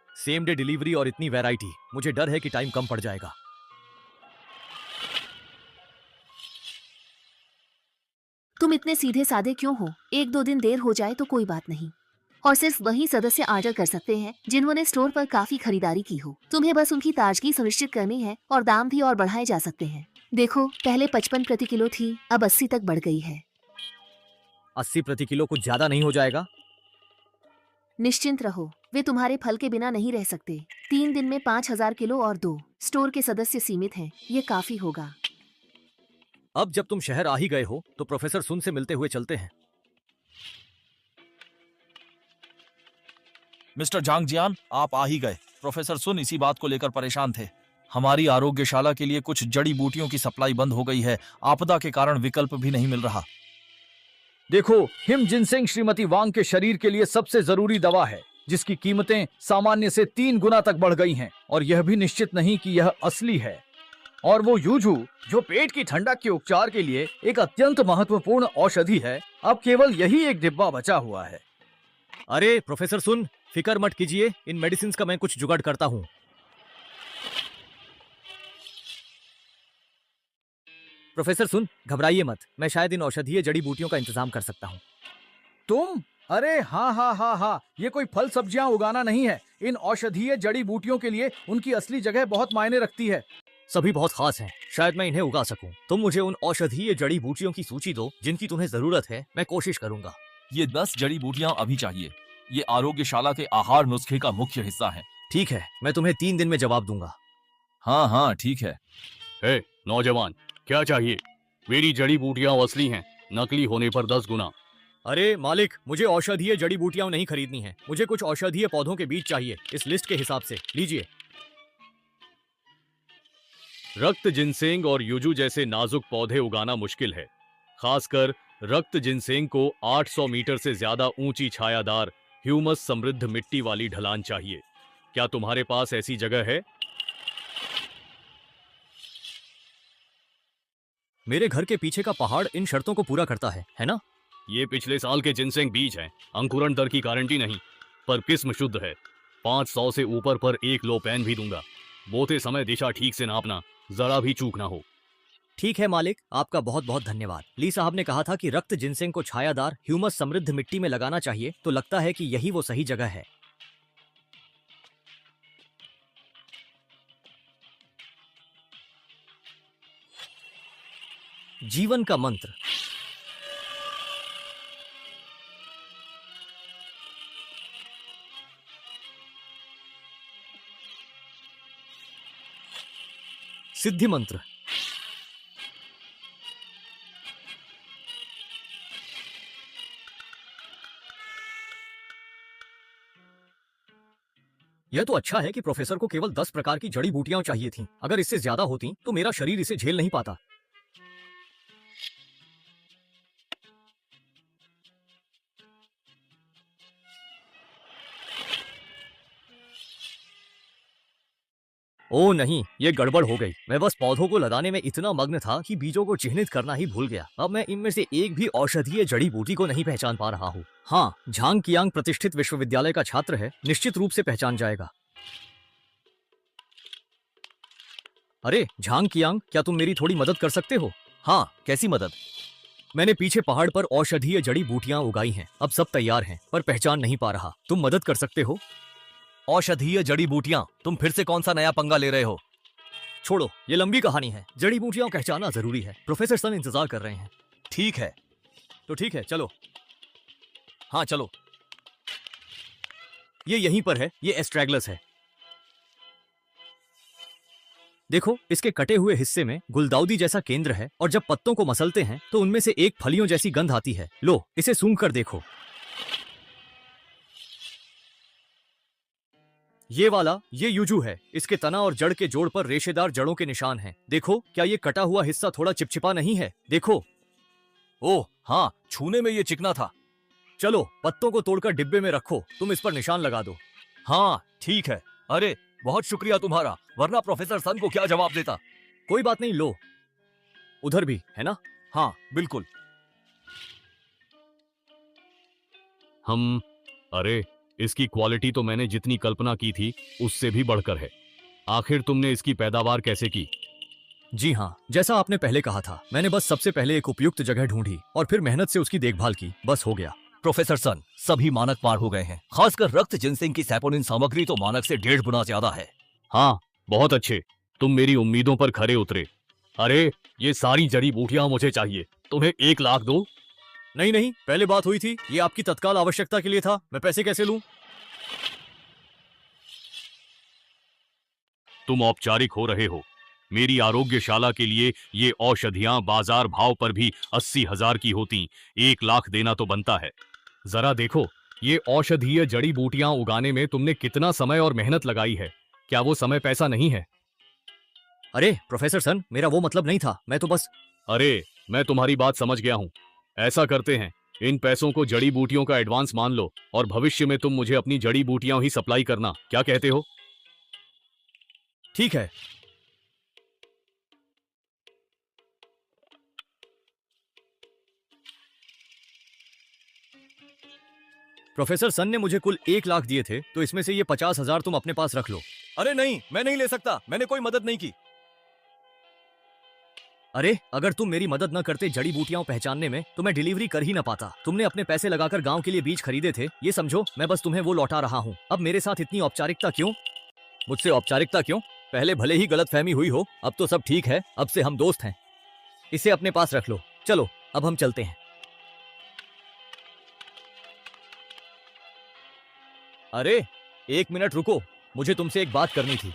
सेम डे डिलीवरी और इतनी वैरायटी, मुझे डर है कि टाइम कम पड़ जाएगा। तुम इतने सीधे साधे क्यों हो? 1-2 दिन देर हो जाए तो कोई बात नहीं, और सिर्फ वही सदस्य ऑर्डर कर सकते हैं जिन्होंने स्टोर पर काफी खरीदारी की हो। तुम्हें बस उनकी ताजगी सुनिश्चित करनी है और दाम भी और बढ़ाए जा सकते हैं। देखो, पहले 55 प्रति किलो थी, अब 80 तक बढ़ गई है। 80 प्रति किलो कुछ ज्यादा नहीं हो जाएगा? निश्चिंत रहो, वे तुम्हारे फल के बिना नहीं रह सकते। 3 दिन में 5000 किलो और 2 स्टोर के सदस्य सीमित हैं, ये काफी होगा। अब जब तुम शहर आ ही गए हो तो प्रोफेसर सुन से मिलते हुए चलते हैं। मिस्टर जांग जियान, आप आ ही गए। प्रोफेसर सुन इसी बात को लेकर परेशान थे। हमारी आरोग्यशाला के लिए कुछ जड़ी बूटियों की सप्लाई बंद हो गई है। आपदा के कारण विकल्प भी नहीं मिल रहा। देखो, हिम जिनसेंग श्रीमती वांग के शरीर के लिए सबसे जरूरी दवा है, जिसकी कीमतें सामान्य से 3 गुना तक बढ़ गई हैं, और यह भी निश्चित नहीं कि यह असली है। और वो यूजू, जो पेट की ठंडक के उपचार के लिए एक अत्यंत महत्वपूर्ण औषधि है, अब केवल यही एक डिब्बा बचा हुआ है। अरे प्रोफेसर सुन, फिक्र मत कीजिए, इन मेडिसिन का मैं कुछ जुगाड़ करता हूँ। प्रोफेसर सुन, घबराइए मत, मैं शायद इन औषधीय जड़ी बूटियों का इंतजाम कर सकता हूँ। तुम? अरे हाँ, ये कोई फल सब्जियां उगाना नहीं है। इन औषधीय जड़ी बूटियों के लिए उनकी असली जगह बहुत मायने रखती है। सभी बहुत खास हैं, शायद मैं इन्हें उगा सकूं। तुम मुझे उन औषधीय जड़ी बूटियों की सूची दो जिनकी तुम्हें जरूरत है, मैं कोशिश करूंगा। ये 10 जड़ी बूटियां अभी चाहिए। ये आरोग्यशाला के आहार नुस्खे का मुख्य हिस्सा है। ठीक है, मैं तुम्हें 3 दिन में जवाब दूंगा। हाँ ठीक है। हे नौजवान, क्या चाहिए? मेरी जड़ी बूटियां असली हैं, नकली होने पर 10 गुना। अरे मालिक, मुझे औषधीय जड़ी बूटियां नहीं खरीदनी है, मुझे कुछ औषधीय पौधों के बीज चाहिए इस लिस्ट के हिसाब से। लीजिए। रक्त जिनसेंग और युजु जैसे नाजुक पौधे उगाना मुश्किल है। खासकर रक्त जिनसेंग को 800 मीटर से ज्यादा ऊंची छायादार ह्यूमस समृद्ध मिट्टी वाली ढलान चाहिए। क्या तुम्हारे पास ऐसी जगह है? मेरे घर के पीछे का पहाड़ इन शर्तों को पूरा करता है ना? ये पिछले साल के जिनसेंग बीज हैं। अंकुरण दर की गारंटी नहीं, पर किस्म शुद्ध है। 500 से ऊपर पर एक लो पैन भी दूंगा। बोते समय दिशा ठीक से नापना, जरा भी चूक ना हो। ठीक है मालिक, आपका बहुत बहुत धन्यवाद। ली साहब ने कहा था कि रक्त जिनसेंग को छायादार ह्यूमस समृद्ध मिट्टी में लगाना चाहिए, तो लगता है कि यही वो सही जगह है। जीवन का मंत्र। सिद्धि मंत्र। यह तो अच्छा है कि प्रोफेसर को केवल 10 प्रकार की जड़ी बूटियां चाहिए थीं। अगर इससे ज्यादा होती तो मेरा शरीर इसे झेल नहीं पाता। ओ नहीं, ये गड़बड़ हो गई। मैं बस पौधों को लगाने में इतना मग्न था कि बीजों को चिह्नित करना ही भूल गया। अब मैं इनमें से एक भी औषधीय जड़ी बूटी को नहीं पहचान पा रहा हूँ। हाँ, झांग कियांग प्रतिष्ठित विश्वविद्यालय का छात्र है, निश्चित रूप से पहचान जाएगा। अरे झांग कियांग, क्या तुम मेरी थोड़ी मदद कर सकते हो? हाँ, कैसी मदद? मैंने पीछे पहाड़ पर औषधीय जड़ी बूटियां उगाई हैं। अब सब तैयार हैं, पर पहचान नहीं पा रहा। तुम मदद कर सकते हो? औषधीय जड़ी बूटियां? तुम फिर से कौन सा नया पंगा ले रहे हो? छोड़ो, ये लंबी कहानी है। जड़ी बूटियां पहचानना जरूरी है। प्रोफेसर सन इंतजार कर रहे हैं। ठीक है, तो ठीक है, चलो। हाँ चलो। ये यहीं पर है। ये एस्ट्रेगलस है। देखो, इसके कटे हुए हिस्से में गुलदाउदी जैसा केंद्र है, और जब पत्तों को मसलते हैं तो उनमें से एक फलियों जैसी गंध आती है। लो, इसे सूंघ कर देखो। ये वाला, ये युजु है। इसके तना और जड़ के जोड़ पर रेशेदार जड़ों के निशान हैं। देखो, क्या ये कटा हुआ हिस्सा थोड़ा चिपचिपा नहीं है? देखो। ओह हाँ, छूने में ये चिकना था। चलो, पत्तों को तोड़कर डिब्बे में रखो। तुम इस पर निशान लगा दो। हाँ ठीक है। अरे बहुत शुक्रिया तुम्हारा, वरना प्रोफेसर सन को क्या जवाब देता। कोई बात नहीं, लो। उधर भी है ना? हाँ बिल्कुल। अरे इसकी क्वालिटी तो मैंने जितनी कल्पना की थी उससे भी बढ़कर है। आखिर तुमने इसकी पैदावार कैसे की? जी हाँ, जैसा आपने पहले कहा था। मैंने बस सबसे पहले एक उपयुक्त जगह ढूंढी और फिर मेहनत से उसकी देखभाल की। बस हो गया। प्रोफेसर सन, सभी मानक पार हो गए हैं। खासकर रक्त जिनसेंग की सैपोनिन सामग्री तो मानक से 1.5 गुना ज्यादा है। हाँ, बहुत अच्छे। तुम मेरी उम्मीदों पर खरे उतरे। अरे ये सारी जड़ी बूटियां मुझे चाहिए। तुम्हें 1 लाख दूं? नहीं नहीं, पहले बात हुई थी। ये आपकी तत्काल आवश्यकता के लिए था। मैं पैसे कैसे लूं? तुम औपचारिक हो रहे हो। मेरी आरोग्यशाला के लिए ये औषधियां बाजार भाव पर भी 80,000 की होती। 1 लाख देना तो बनता है। जरा देखो, ये औषधीय जड़ी बूटियां उगाने में तुमने कितना समय और मेहनत लगाई है। क्या वो समय पैसा नहीं है? अरे प्रोफेसर सन, मेरा वो मतलब नहीं था। मैं तो बस... अरे मैं तुम्हारी बात समझ गया हूं। ऐसा करते हैं, इन पैसों को जड़ी बूटियों का एडवांस मान लो और भविष्य में तुम मुझे अपनी जड़ी बूटियां ही सप्लाई करना। क्या कहते हो? ठीक है। प्रोफेसर सन ने मुझे कुल 1 लाख दिए थे, तो इसमें से ये 50,000 तुम अपने पास रख लो। अरे नहीं, मैं नहीं ले सकता। मैंने कोई मदद नहीं की। अरे अगर तुम मेरी मदद न करते जड़ी बूटियां पहचानने में, तो मैं डिलीवरी कर ही ना पाता। तुमने अपने पैसे लगाकर गांव के लिए बीज खरीदे थे, ये समझो मैं बस तुम्हें वो लौटा रहा हूँ। अब मेरे साथ इतनी औपचारिकता क्यों? मुझसे औपचारिकता क्यों? पहले भले ही गलतफहमी हुई हो, अब तो सब ठीक है। अब से हम दोस्त हैं। इसे अपने पास रख लो। चलो अब हम चलते हैं। अरे 1 मिनट रुको, मुझे तुमसे एक बात करनी थी।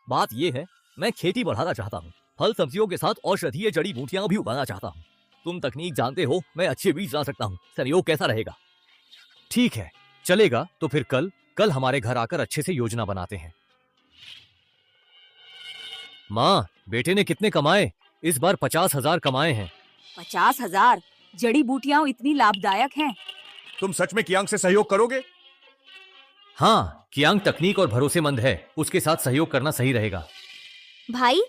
बात यह है, मैं खेती बढ़ाना चाहता हूँ। फल सब्जियों के साथ औषधीय जड़ी बूटियां भी उगाना चाहता हूँ। तुम तकनीक जानते हो, मैं अच्छे बीज ला सकता हूँ। सहयोग कैसा रहेगा? ठीक है, चलेगा। तो फिर कल हमारे घर आकर अच्छे से योजना बनाते हैं। माँ, बेटे ने कितने कमाए? इस बार 50,000 कमाए हैं। 50,000? जड़ी बूटियां इतनी लाभदायक हैं। तुम सच में कियांग से सहयोग करोगे? हाँ, कियांग तकनीक और भरोसेमंद है, उसके साथ सहयोग करना सही रहेगा। भाई,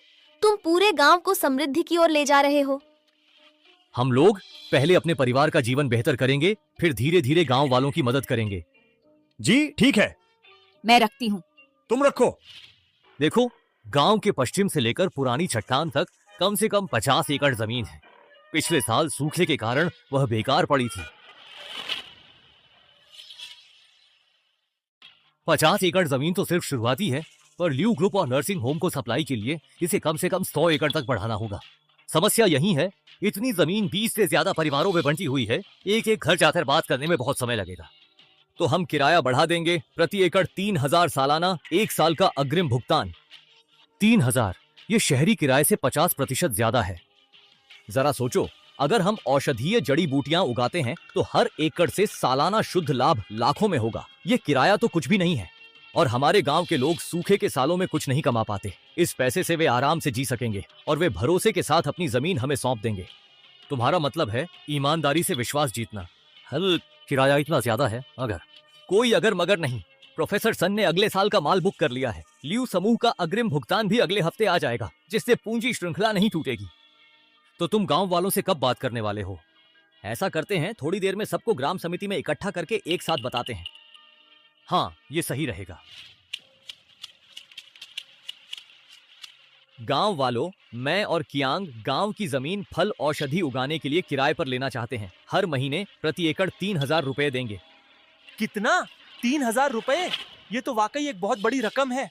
तुम पूरे गांव को समृद्धि की ओर ले जा रहे हो। हम लोग पहले अपने परिवार का जीवन बेहतर करेंगे, फिर धीरे धीरे गांव वालों की मदद करेंगे। जी ठीक है। मैं रखती हूँ। तुम रखो। देखो, गांव के पश्चिम से लेकर पुरानी चट्टान तक कम से कम 50 एकड़ जमीन है। पिछले साल सूखे के कारण वह बेकार पड़ी थी। 50 एकड़ जमीन तो सिर्फ शुरुआती है, पर ल्यू ग्रुप और नर्सिंग होम को सप्लाई के लिए इसे कम से कम 100 एकड़ तक बढ़ाना होगा। समस्या यही है, इतनी जमीन 20 से ज्यादा परिवारों में बंटी हुई है, एक एक घर जाकर बात करने में बहुत समय लगेगा। तो हम किराया बढ़ा देंगे, प्रति एकड़ 3,000 सालाना, 1 साल का अग्रिम भुगतान। 3,000, ये शहरी किराए से 50% ज्यादा है। जरा सोचो, अगर हम औषधीय जड़ी बूटियां उगाते हैं तो हर एकड़ से सालाना शुद्ध लाभ लाखों में होगा। ये किराया तो कुछ भी नहीं है, और हमारे गांव के लोग सूखे के सालों में कुछ नहीं कमा पाते। इस पैसे से वे आराम से जी सकेंगे और वे भरोसे के साथ अपनी जमीन हमें सौंप देंगे। तुम्हारा मतलब है ईमानदारी से विश्वास जीतना। हल, किराया इतना ज्यादा है। कोई अगर मगर नहीं। प्रोफेसर सन ने अगले साल का माल बुक कर लिया है। ल्यू समूह का अग्रिम भुगतान भी अगले हफ्ते आ जाएगा, जिससे पूंजी श्रृंखला नहीं टूटेगी। तो तुम गांव वालों से कब बात करने वाले हो? ऐसा करते हैं, थोड़ी देर में सबको ग्राम समिति में इकट्ठा करके एक साथ बताते हैं। हाँ, ये सही रहेगा। गांव वालों, मैं और कियांग गांव की जमीन फल औषधि उगाने के लिए किराए पर लेना चाहते हैं। हर महीने प्रति एकड़ 3,000 रुपए देंगे। कितना? 3,000 रुपए? ये तो वाकई एक बहुत बड़ी रकम है।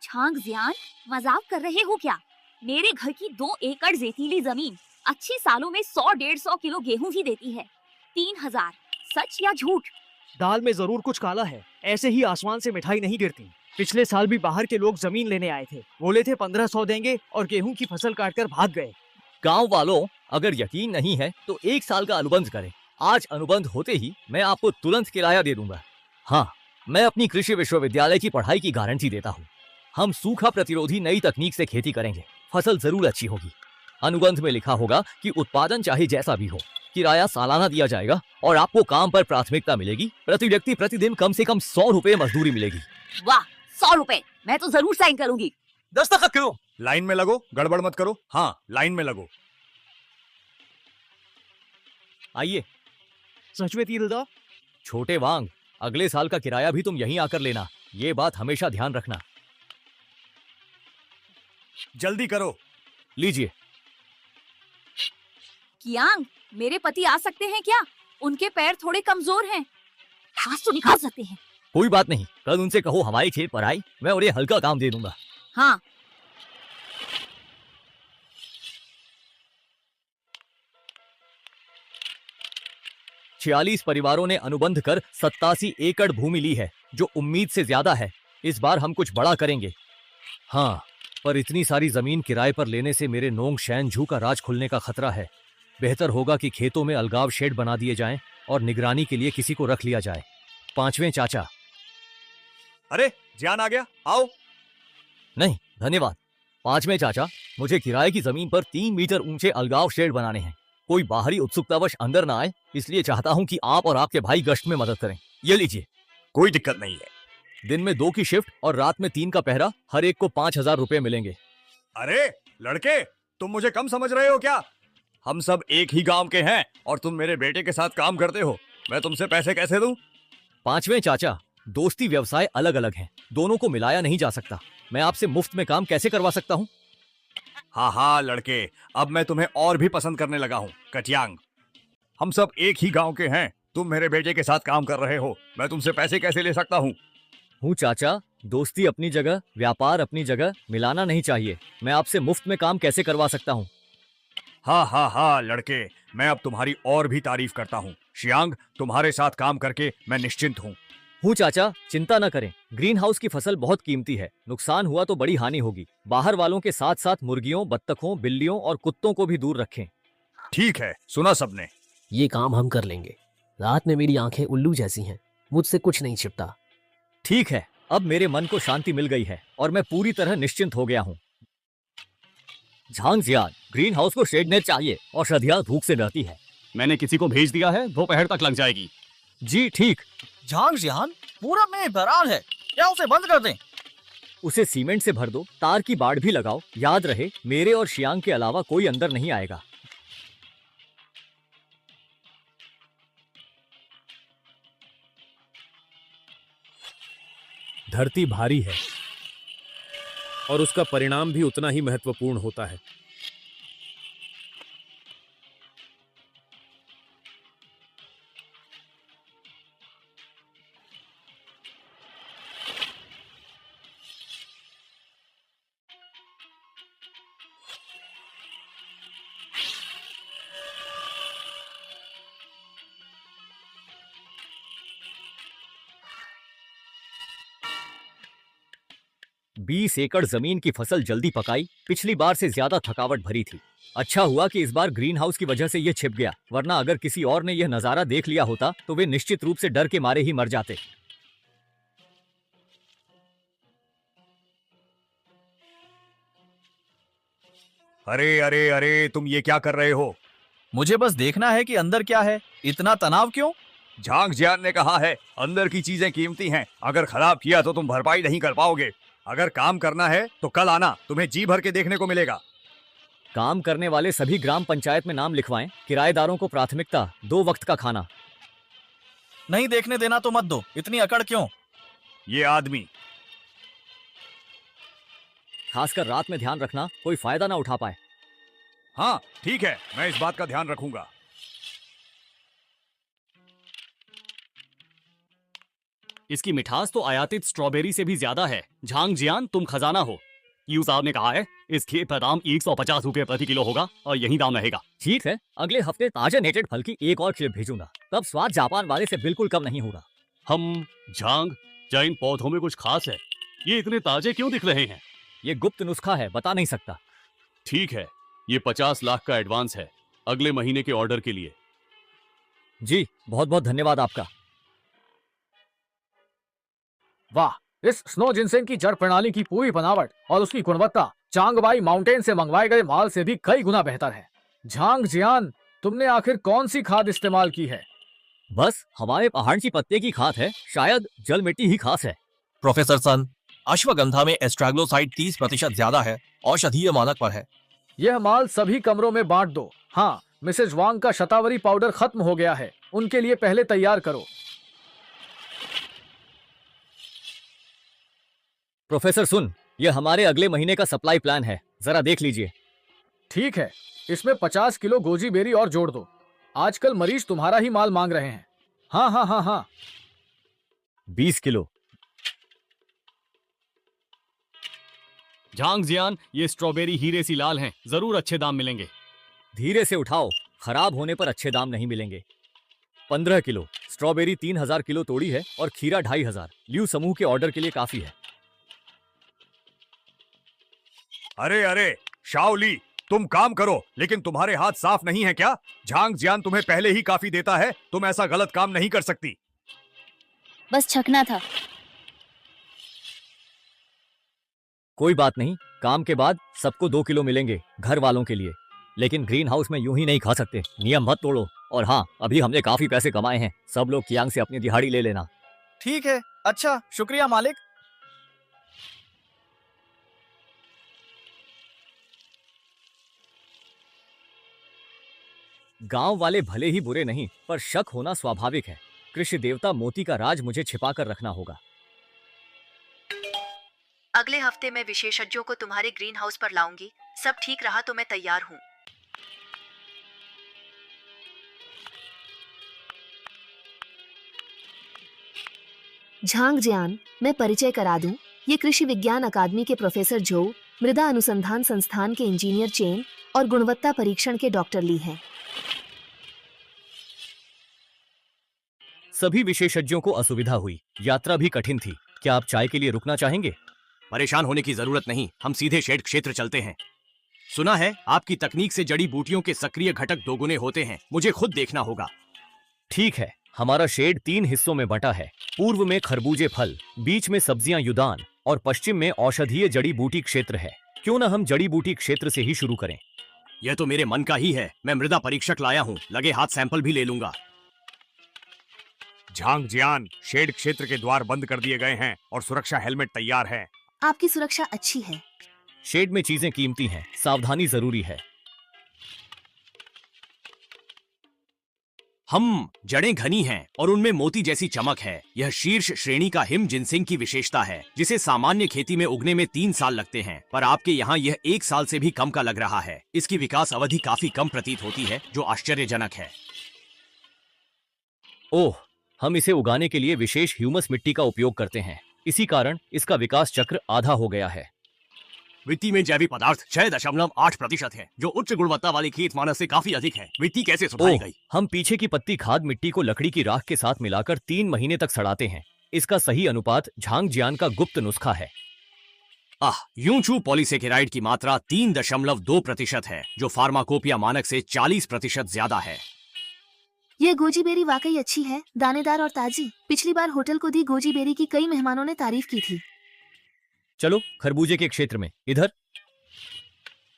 छांग जियान, मजाक कर रहे हो क्या? मेरे घर की 2 एकड़ रेतीली जमीन अच्छे सालों में 100-150 किलो गेहूं ही देती है। 3,000, सच या झूठ? दाल में जरूर कुछ काला है, ऐसे ही आसमान से मिठाई नहीं गिरती। पिछले साल भी बाहर के लोग जमीन लेने आए थे, बोले थे 1500 देंगे और गेहूं की फसल काटकर भाग गए। गांव वालों, अगर यकीन नहीं है तो 1 साल का अनुबंध करें। आज अनुबंध होते ही मैं आपको तुरंत किराया दे दूंगा। हाँ, मैं अपनी कृषि विश्वविद्यालय की पढ़ाई की गारंटी देता हूँ। हम सूखा प्रतिरोधी नई तकनीक से खेती करेंगे, फसल जरूर अच्छी होगी। अनुबंध में लिखा होगा कि उत्पादन चाहे जैसा भी हो, किराया सालाना दिया जाएगा और आपको काम पर प्राथमिकता मिलेगी। प्रति व्यक्ति प्रतिदिन कम से कम 100 रुपए मजदूरी मिलेगी। वाह, 100 रुपए! मैं तो जरूर साइन करूंगी। दस्तखत करो। लाइन में लगो, गड़बड़ मत करो। हाँ, लाइन में लगो। आइए। सच में 3,000? छोटे वांग, अगले साल का किराया भी तुम यहीं आकर लेना, ये बात हमेशा ध्यान रखना। जल्दी करो। लीजिए। कियांग, मेरे पति आ सकते हैं क्या? उनके पैर थोड़े कमजोर हैं। घास तो निकाल सकते हैं। कोई बात नहीं, कल उनसे कहो हमारे खेत पर आए, मैं उन्हें हल्का काम दे दूंगा। हाँ। छियालीस परिवारों ने अनुबंध कर 87 एकड़ भूमि ली है, जो उम्मीद से ज्यादा है। इस बार हम कुछ बड़ा करेंगे। हाँ, पर इतनी सारी जमीन किराए पर लेने से मेरे नोंग शैनझू का राज खुलने का खतरा है। बेहतर होगा कि खेतों में अलगाव शेड बना दिए जाएं और निगरानी के लिए किसी को रख लिया जाए। 5वें चाचा। अरे, जियान आ गया, आओ। नहीं, धन्यवाद। 5वें चाचा, मुझे किराए की जमीन पर 3 मीटर ऊंचे अलगाव शेड बनाने हैं। कोई बाहरी उत्सुकतावश अंदर ना आए, इसलिए चाहता हूं कि आप और आपके भाई गश्त में मदद करें। ये लीजिए। कोई दिक्कत नहीं है। दिन में 2 की शिफ्ट और रात में 3 का पहरा, हर एक को 5,000 रुपए मिलेंगे। अरे लड़के, तुम मुझे कम समझ रहे हो क्या? हम सब एक ही गांव के हैं और तुम मेरे बेटे के साथ काम करते हो। मैं तुमसे पैसे कैसे दूं? 5वें चाचा, दोस्ती व्यवसाय अलग अलग हैं, दोनों को मिलाया नहीं जा सकता। मैं आपसे मुफ्त में काम कैसे करवा सकता हूँ? हाँ हाँ लड़के, अब मैं तुम्हें और भी पसंद करने लगा हूँ। कटियांग, हम सब एक ही गांव के हैं। तुम मेरे बेटे के साथ काम कर रहे हो, मैं तुमसे पैसे कैसे ले सकता हूँ? चाचा, दोस्ती अपनी जगह, व्यापार अपनी जगह, मिलाना नहीं चाहिए। मैं आपसे मुफ्त में काम कैसे करवा सकता हूँ? हाँ हाँ हाँ लड़के, मैं अब तुम्हारी और भी तारीफ करता हूँ। शियांग, तुम्हारे साथ काम करके मैं निश्चिंत हूँ। हूँ चाचा, चिंता न करें। ग्रीन हाउस की फसल बहुत कीमती है, नुकसान हुआ तो बड़ी हानि होगी। बाहर वालों के साथ साथ मुर्गियों, बत्तखों, बिल्लियों और कुत्तों को भी दूर रखें। ठीक है, सुना सबने। ये काम हम कर लेंगे। रात में मेरी आंखें उल्लू जैसी हैं, मुझसे कुछ नहीं छिपता। ठीक है, अब मेरे मन को शांति मिल गई है और मैं पूरी तरह निश्चिंत हो गया हूँ। झांग जियान, ग्रीन हाउस को शेड नेट चाहिए। औषधियाँ धूप से डरती है। मैंने किसी को भेज दिया है, दोपहर तक लग जाएगी। जी ठीक। झांग जियान, पूरा में बहराल है, क्या उसे बंद कर दें? उसे सीमेंट से भर दो, तार की बाड़ भी लगाओ। याद रहे, मेरे और शियांग के अलावा कोई अंदर नहीं आएगा। धरती भारी है और उसका परिणाम भी उतना ही महत्वपूर्ण होता है। बीस एकड़ जमीन की फसल जल्दी पकाई। पिछली बार से ज्यादा थकावट भरी थी। अच्छा हुआ कि इस बार ग्रीन हाउस की वजह से ये छिप गया, वरना अगर किसी और ने यह नजारा देख लिया होता तो वे निश्चित रूप से डर के मारे ही मर जाते। अरे अरे अरे, तुम ये क्या कर रहे हो? मुझे बस देखना है कि अंदर क्या है। इतना तनाव क्यों? झांग जियान ने कहा है, अंदर की चीजें कीमती हैं। अगर खराब किया तो तुम भरपाई नहीं कर पाओगे। अगर काम करना है तो कल आना, तुम्हें जी भर के देखने को मिलेगा। काम करने वाले सभी ग्राम पंचायत में नाम लिखवाएं। किराएदारों को प्राथमिकता, 2 वक्त का खाना। नहीं देखने देना तो मत दो, इतनी अकड़ क्यों? ये आदमी, खासकर रात में ध्यान रखना, कोई फायदा ना उठा पाए। हाँ ठीक है, मैं इस बात का ध्यान रखूंगा। इसकी मिठास तो आयातित स्ट्रॉबेरी से भी ज्यादा है। झांग जियान, तुम खजाना हो। यू साहब ने कहा है इसके दाम 150 रुपए प्रति किलो होगा और यही दाम रहेगा। ठीक है, अगले हफ्ते ताजे नेटेड फल की एक और क्लिप भेजूंगा। तब स्वाद जापान वाले से बिल्कुल कम नहीं होगा। हम झांग, क्या इन पौधों में कुछ खास है? ये इतने ताजे क्यों दिख रहे हैं? ये गुप्त नुस्खा है, बता नहीं सकता। ठीक है, ये 50 लाख का एडवांस है अगले महीने के ऑर्डर के लिए। जी बहुत बहुत धन्यवाद आपका। वाह, इस स्नो जिनसेंग की जड़ प्रणाली की पूरी बनावट और उसकी गुणवत्ता चांगबाई माउंटेन से मंगवाए गए माल से भी कई गुना बेहतर है। झांग जियान, तुमने आखिर कौन सी खाद इस्तेमाल की है? बस हमारे पहाड़ की पत्ते की खाद है, शायद जल मिट्टी ही खास है। प्रोफेसर सन, अश्वगंधा में एस्ट्रैग्लोसाइड 30% ज्यादा है, औषधीय मानक पर है। यह माल सभी कमरों में बांट दो। हाँ, मिसेज वांग का शतावरी पाउडर खत्म हो गया है, उनके लिए पहले तैयार करो। प्रोफेसर सुन, यह हमारे अगले महीने का सप्लाई प्लान है, जरा देख लीजिए। ठीक है, इसमें 50 किलो गोजी बेरी और जोड़ दो। आजकल मरीज तुम्हारा ही माल मांग रहे हैं। हाँ हाँ हाँ हाँ। 20 किलो। झांग जियान, ये स्ट्रॉबेरी हीरे सी लाल हैं, जरूर अच्छे दाम मिलेंगे। धीरे से उठाओ, खराब होने पर अच्छे दाम नहीं मिलेंगे। 15 किलो। स्ट्रॉबेरी 3000 किलो तोड़ी है और खीरा 2500। ल्यू समूह के ऑर्डर के लिए काफी है। अरे अरे शाओली, तुम काम करो, लेकिन तुम्हारे हाथ साफ नहीं है क्या? झांग जियान तुम्हें पहले ही काफी देता है, तुम ऐसा गलत काम नहीं कर सकती। बस छकना था। कोई बात नहीं, काम के बाद सबको 2 किलो मिलेंगे घर वालों के लिए। लेकिन ग्रीन हाउस में यूं ही नहीं खा सकते, नियम मत तोड़ो। और हाँ, अभी हमने काफी पैसे कमाए हैं, सब लोग कियांग से अपनी दिहाड़ी ले लेना। ठीक है, अच्छा, शुक्रिया मालिक। गांव वाले भले ही बुरे नहीं, पर शक होना स्वाभाविक है। कृषि देवता मोती का राज मुझे छिपा कर रखना होगा। अगले हफ्ते मैं विशेषज्ञों को तुम्हारे ग्रीन हाउस पर लाऊंगी। सब ठीक रहा तो मैं तैयार हूँ। झांग जियान, मैं परिचय करा दूं, ये कृषि विज्ञान अकादमी के प्रोफेसर जो, मृदा अनुसंधान संस्थान के इंजीनियर चेन और गुणवत्ता परीक्षण के डॉक्टर ली हैं। सभी विशेषज्ञों को असुविधा हुई, यात्रा भी कठिन थी। क्या आप चाय के लिए रुकना चाहेंगे? परेशान होने की जरूरत नहीं, हम सीधे शेड क्षेत्र चलते हैं। सुना है आपकी तकनीक से जड़ी बूटियों के सक्रिय घटक दोगुने होते हैं, मुझे खुद देखना होगा। ठीक है, हमारा शेड 3 हिस्सों में बंटा है। पूर्व में खरबूजे फल, बीच में सब्जियां युदान और पश्चिम में औषधीय जड़ी बूटी क्षेत्र है। क्यों न हम जड़ी बूटी क्षेत्र से ही शुरू करें? यह तो मेरे मन का ही है। मैं मृदा परीक्षक लाया हूँ, लगे हाथ सैंपल भी ले लूंगा। झांग जियान, शेड क्षेत्र के द्वार बंद कर दिए गए हैं और सुरक्षा हेलमेट तैयार है। आपकी सुरक्षा अच्छी है। शेड में चीजें कीमती हैं, सावधानी जरूरी है। हम जड़ें घनी हैं और उनमें मोती जैसी चमक है। यह शीर्ष श्रेणी का हिम जिनसिंग की विशेषता है, जिसे सामान्य खेती में उगने में 3 साल लगते हैं, पर आपके यहाँ यह 1 साल से भी कम का लग रहा है। इसकी विकास अवधि काफी कम प्रतीत होती है, जो आश्चर्यजनक है। ओह, हम इसे उगाने के लिए विशेष ह्यूमस मिट्टी का उपयोग करते हैं, इसी कारण इसका विकास चक्र आधा हो गया है। मिट्टी में जैविक पदार्थ 6.8% है, जो उच्च गुणवत्ता वाली खेत मानक से काफी अधिक है। मिट्टी कैसे सुधारी गई? हम पीछे की पत्ती खाद मिट्टी को लकड़ी की राख के साथ मिलाकर 3 महीने तक सड़ाते हैं। इसका सही अनुपात झांग जियान का गुप्त नुस्खा है। यूचू पॉलीसेकेराइड की मात्रा 3.2% है, जो फार्माकोपिया मानक से 40% ज्यादा है। ये गोजी बेरी वाकई अच्छी है, दानेदार और ताजी। पिछली बार होटल को दी गोजी बेरी की कई मेहमानों ने तारीफ की थी। चलो खरबूजे के क्षेत्र में, इधर।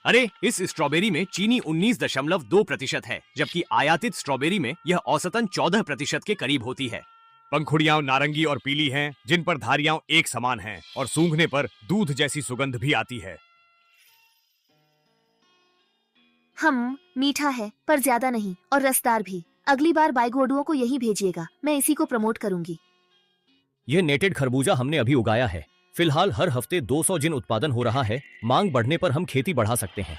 अरे, इस स्ट्रॉबेरी में चीनी 19.2% है, जबकि आयातित स्ट्रॉबेरी में यह औसतन 14% के करीब होती है। पंखुड़ियां नारंगी और पीली हैं, जिन पर धारियां एक समान हैं और सूंघने पर दूध जैसी सुगंध भी आती है। मीठा है, पर ज्यादा नहीं, और रसदार भी। अगली बार बाइगोडुओं को यही भेजिएगा, मैं इसी को प्रमोट करूंगी। यह नेटेड खरबूजा हमने अभी उगाया है। फिलहाल हर हफ्ते 200 जिन उत्पादन हो रहा है। मांग बढ़ने पर हम खेती बढ़ा सकते हैं।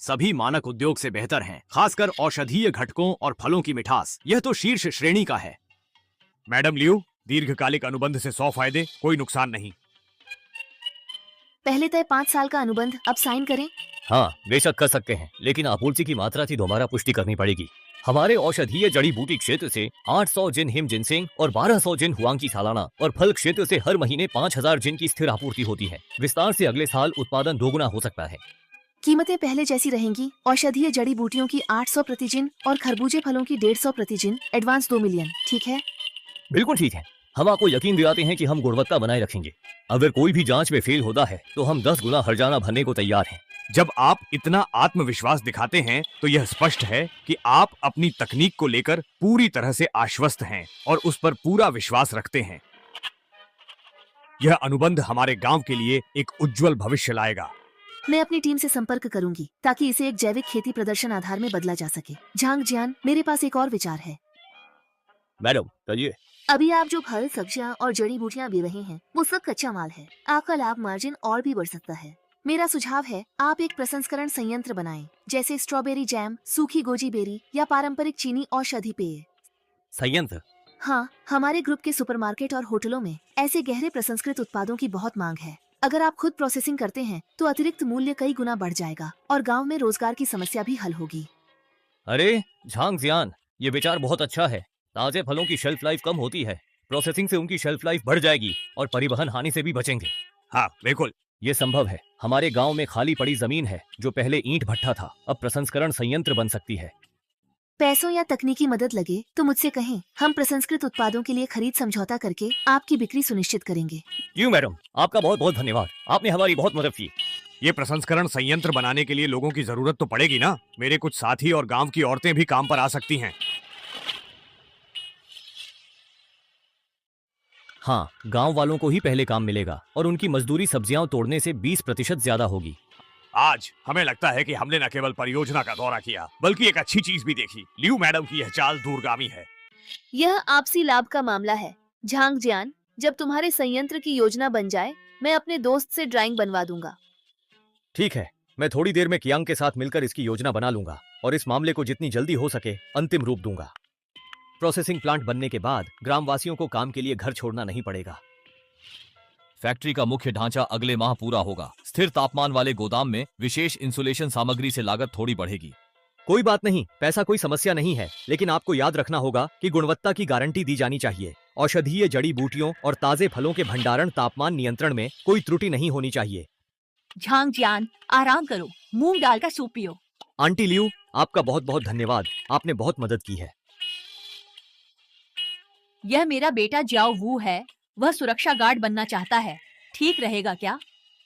सभी मानक उद्योग से बेहतर हैं, खासकर औषधीय घटकों और फलों की मिठास। यह तो शीर्ष श्रेणी का है। मैडम लियू, दीर्घकालिक अनुबंध से 100 फायदे, कोई नुकसान नहीं। पहले तय 5 साल का अनुबंध, अब साइन करें? हाँ, बेशक कर सकते हैं, लेकिन आपूर्ति की मात्रा की दोबारा पुष्टि करनी पड़ेगी। हमारे औषधीय जड़ी बूटी क्षेत्र से 800 जिन हिम जिनसिंग और 1200 जिन हुआंग की सालाना, और फल क्षेत्र से हर महीने 5000 जिन की स्थिर आपूर्ति होती है। विस्तार से अगले साल उत्पादन दोगुना हो सकता है। कीमतें पहले जैसी रहेंगी। औषधीय जड़ी बूटियों की 800 प्रति जिन और खरबूजे फलों की 150 प्रति जिन। एडवांस 2 मिलियन, ठीक है? बिल्कुल ठीक है। हम आपको यकीन दिलाते हैं कि हम गुणवत्ता बनाए रखेंगे। अगर कोई भी जांच में फेल होता है तो हम 10 गुना हर्जाना भरने को तैयार हैं। जब आप इतना आत्मविश्वास दिखाते हैं तो यह स्पष्ट है कि आप अपनी तकनीक को लेकर पूरी तरह से आश्वस्त हैं और उस पर पूरा विश्वास रखते हैं। यह अनुबंध हमारे गांव के लिए एक उज्जवल भविष्य लाएगा। मैं अपनी टीम से संपर्क करूंगी ताकि इसे एक जैविक खेती प्रदर्शन आधार में बदला जा सके। झांग जियान, मेरे पास एक और विचार है। मैडम, कहिए। अभी आप जो फल, सब्जियां और जड़ी बूटियां बी रहे हैं, वो सब कच्चा माल है। आपका लाभ मार्जिन और भी बढ़ सकता है। मेरा सुझाव है, आप एक प्रसंस्करण संयंत्र बनाएं, जैसे स्ट्रॉबेरी जैम, सूखी गोजी बेरी या पारंपरिक चीनी औषधि पेय। संयंत्र? हाँ, हमारे ग्रुप के सुपरमार्केट और होटलों में ऐसे गहरे प्रसंस्कृत उत्पादों की बहुत मांग है। अगर आप खुद प्रोसेसिंग करते हैं तो अतिरिक्त मूल्य कई गुना बढ़ जाएगा और गांव में रोजगार की समस्या भी हल होगी। अरे झांग जियान, ये विचार बहुत अच्छा है। ताजे फलों की शेल्फ लाइफ कम होती है, प्रोसेसिंग से उनकी शेल्फ लाइफ बढ़ जाएगी और परिवहन हानि से भी बचेंगे। हाँ, बिल्कुल, ये संभव है। हमारे गांव में खाली पड़ी जमीन है जो पहले ईंट भट्ठा था, अब प्रसंस्करण संयंत्र बन सकती है। पैसों या तकनीकी मदद लगे तो मुझसे कहें, हम प्रसंस्कृत उत्पादों के लिए खरीद समझौता करके आपकी बिक्री सुनिश्चित करेंगे। क्यों मैडम, आपका बहुत बहुत धन्यवाद, आपने हमारी बहुत मदद की। ये प्रसंस्करण संयंत्र बनाने के लिए लोगों की जरूरत तो पड़ेगी ना। मेरे कुछ साथी और गांव की औरतें भी काम पर आ सकती हैं। हाँ, गांव वालों को ही पहले काम मिलेगा और उनकी मजदूरी सब्जियां तोड़ने से 20% ज्यादा होगी। आज हमें लगता है कि हमने न केवल परियोजना का दौरा किया, बल्कि एक अच्छी चीज भी देखी। लियू मैडम की यह चाल दूरगामी है। यह आपसी लाभ का मामला है। झांग जियान, जब तुम्हारे संयंत्र की योजना बन जाए, मैं अपने दोस्त से ड्राइंग बनवा दूंगा। ठीक है, मैं थोड़ी देर में कियांग के साथ मिलकर इसकी योजना बना लूंगा और इस मामले को जितनी जल्दी हो सके अंतिम रूप दूंगा। प्रोसेसिंग प्लांट बनने के बाद ग्रामवासियों को काम के लिए घर छोड़ना नहीं पड़ेगा। फैक्ट्री का मुख्य ढांचा अगले माह पूरा होगा। स्थिर तापमान वाले गोदाम में विशेष इंसुलेशन सामग्री से लागत थोड़ी बढ़ेगी। कोई बात नहीं, पैसा कोई समस्या नहीं है, लेकिन आपको याद रखना होगा कि गुणवत्ता की गारंटी दी जानी चाहिए। औषधीय जड़ी बूटियों और ताजे फलों के भंडारण तापमान नियंत्रण में कोई त्रुटि नहीं होनी चाहिए। झांग जियान, आराम करो, मूंग दाल का सूप पियो। आंटी लियू, आपका बहुत बहुत धन्यवाद, आपने बहुत मदद की है। यह मेरा बेटा जियाओ वू है, वह सुरक्षा गार्ड बनना चाहता है, ठीक रहेगा क्या?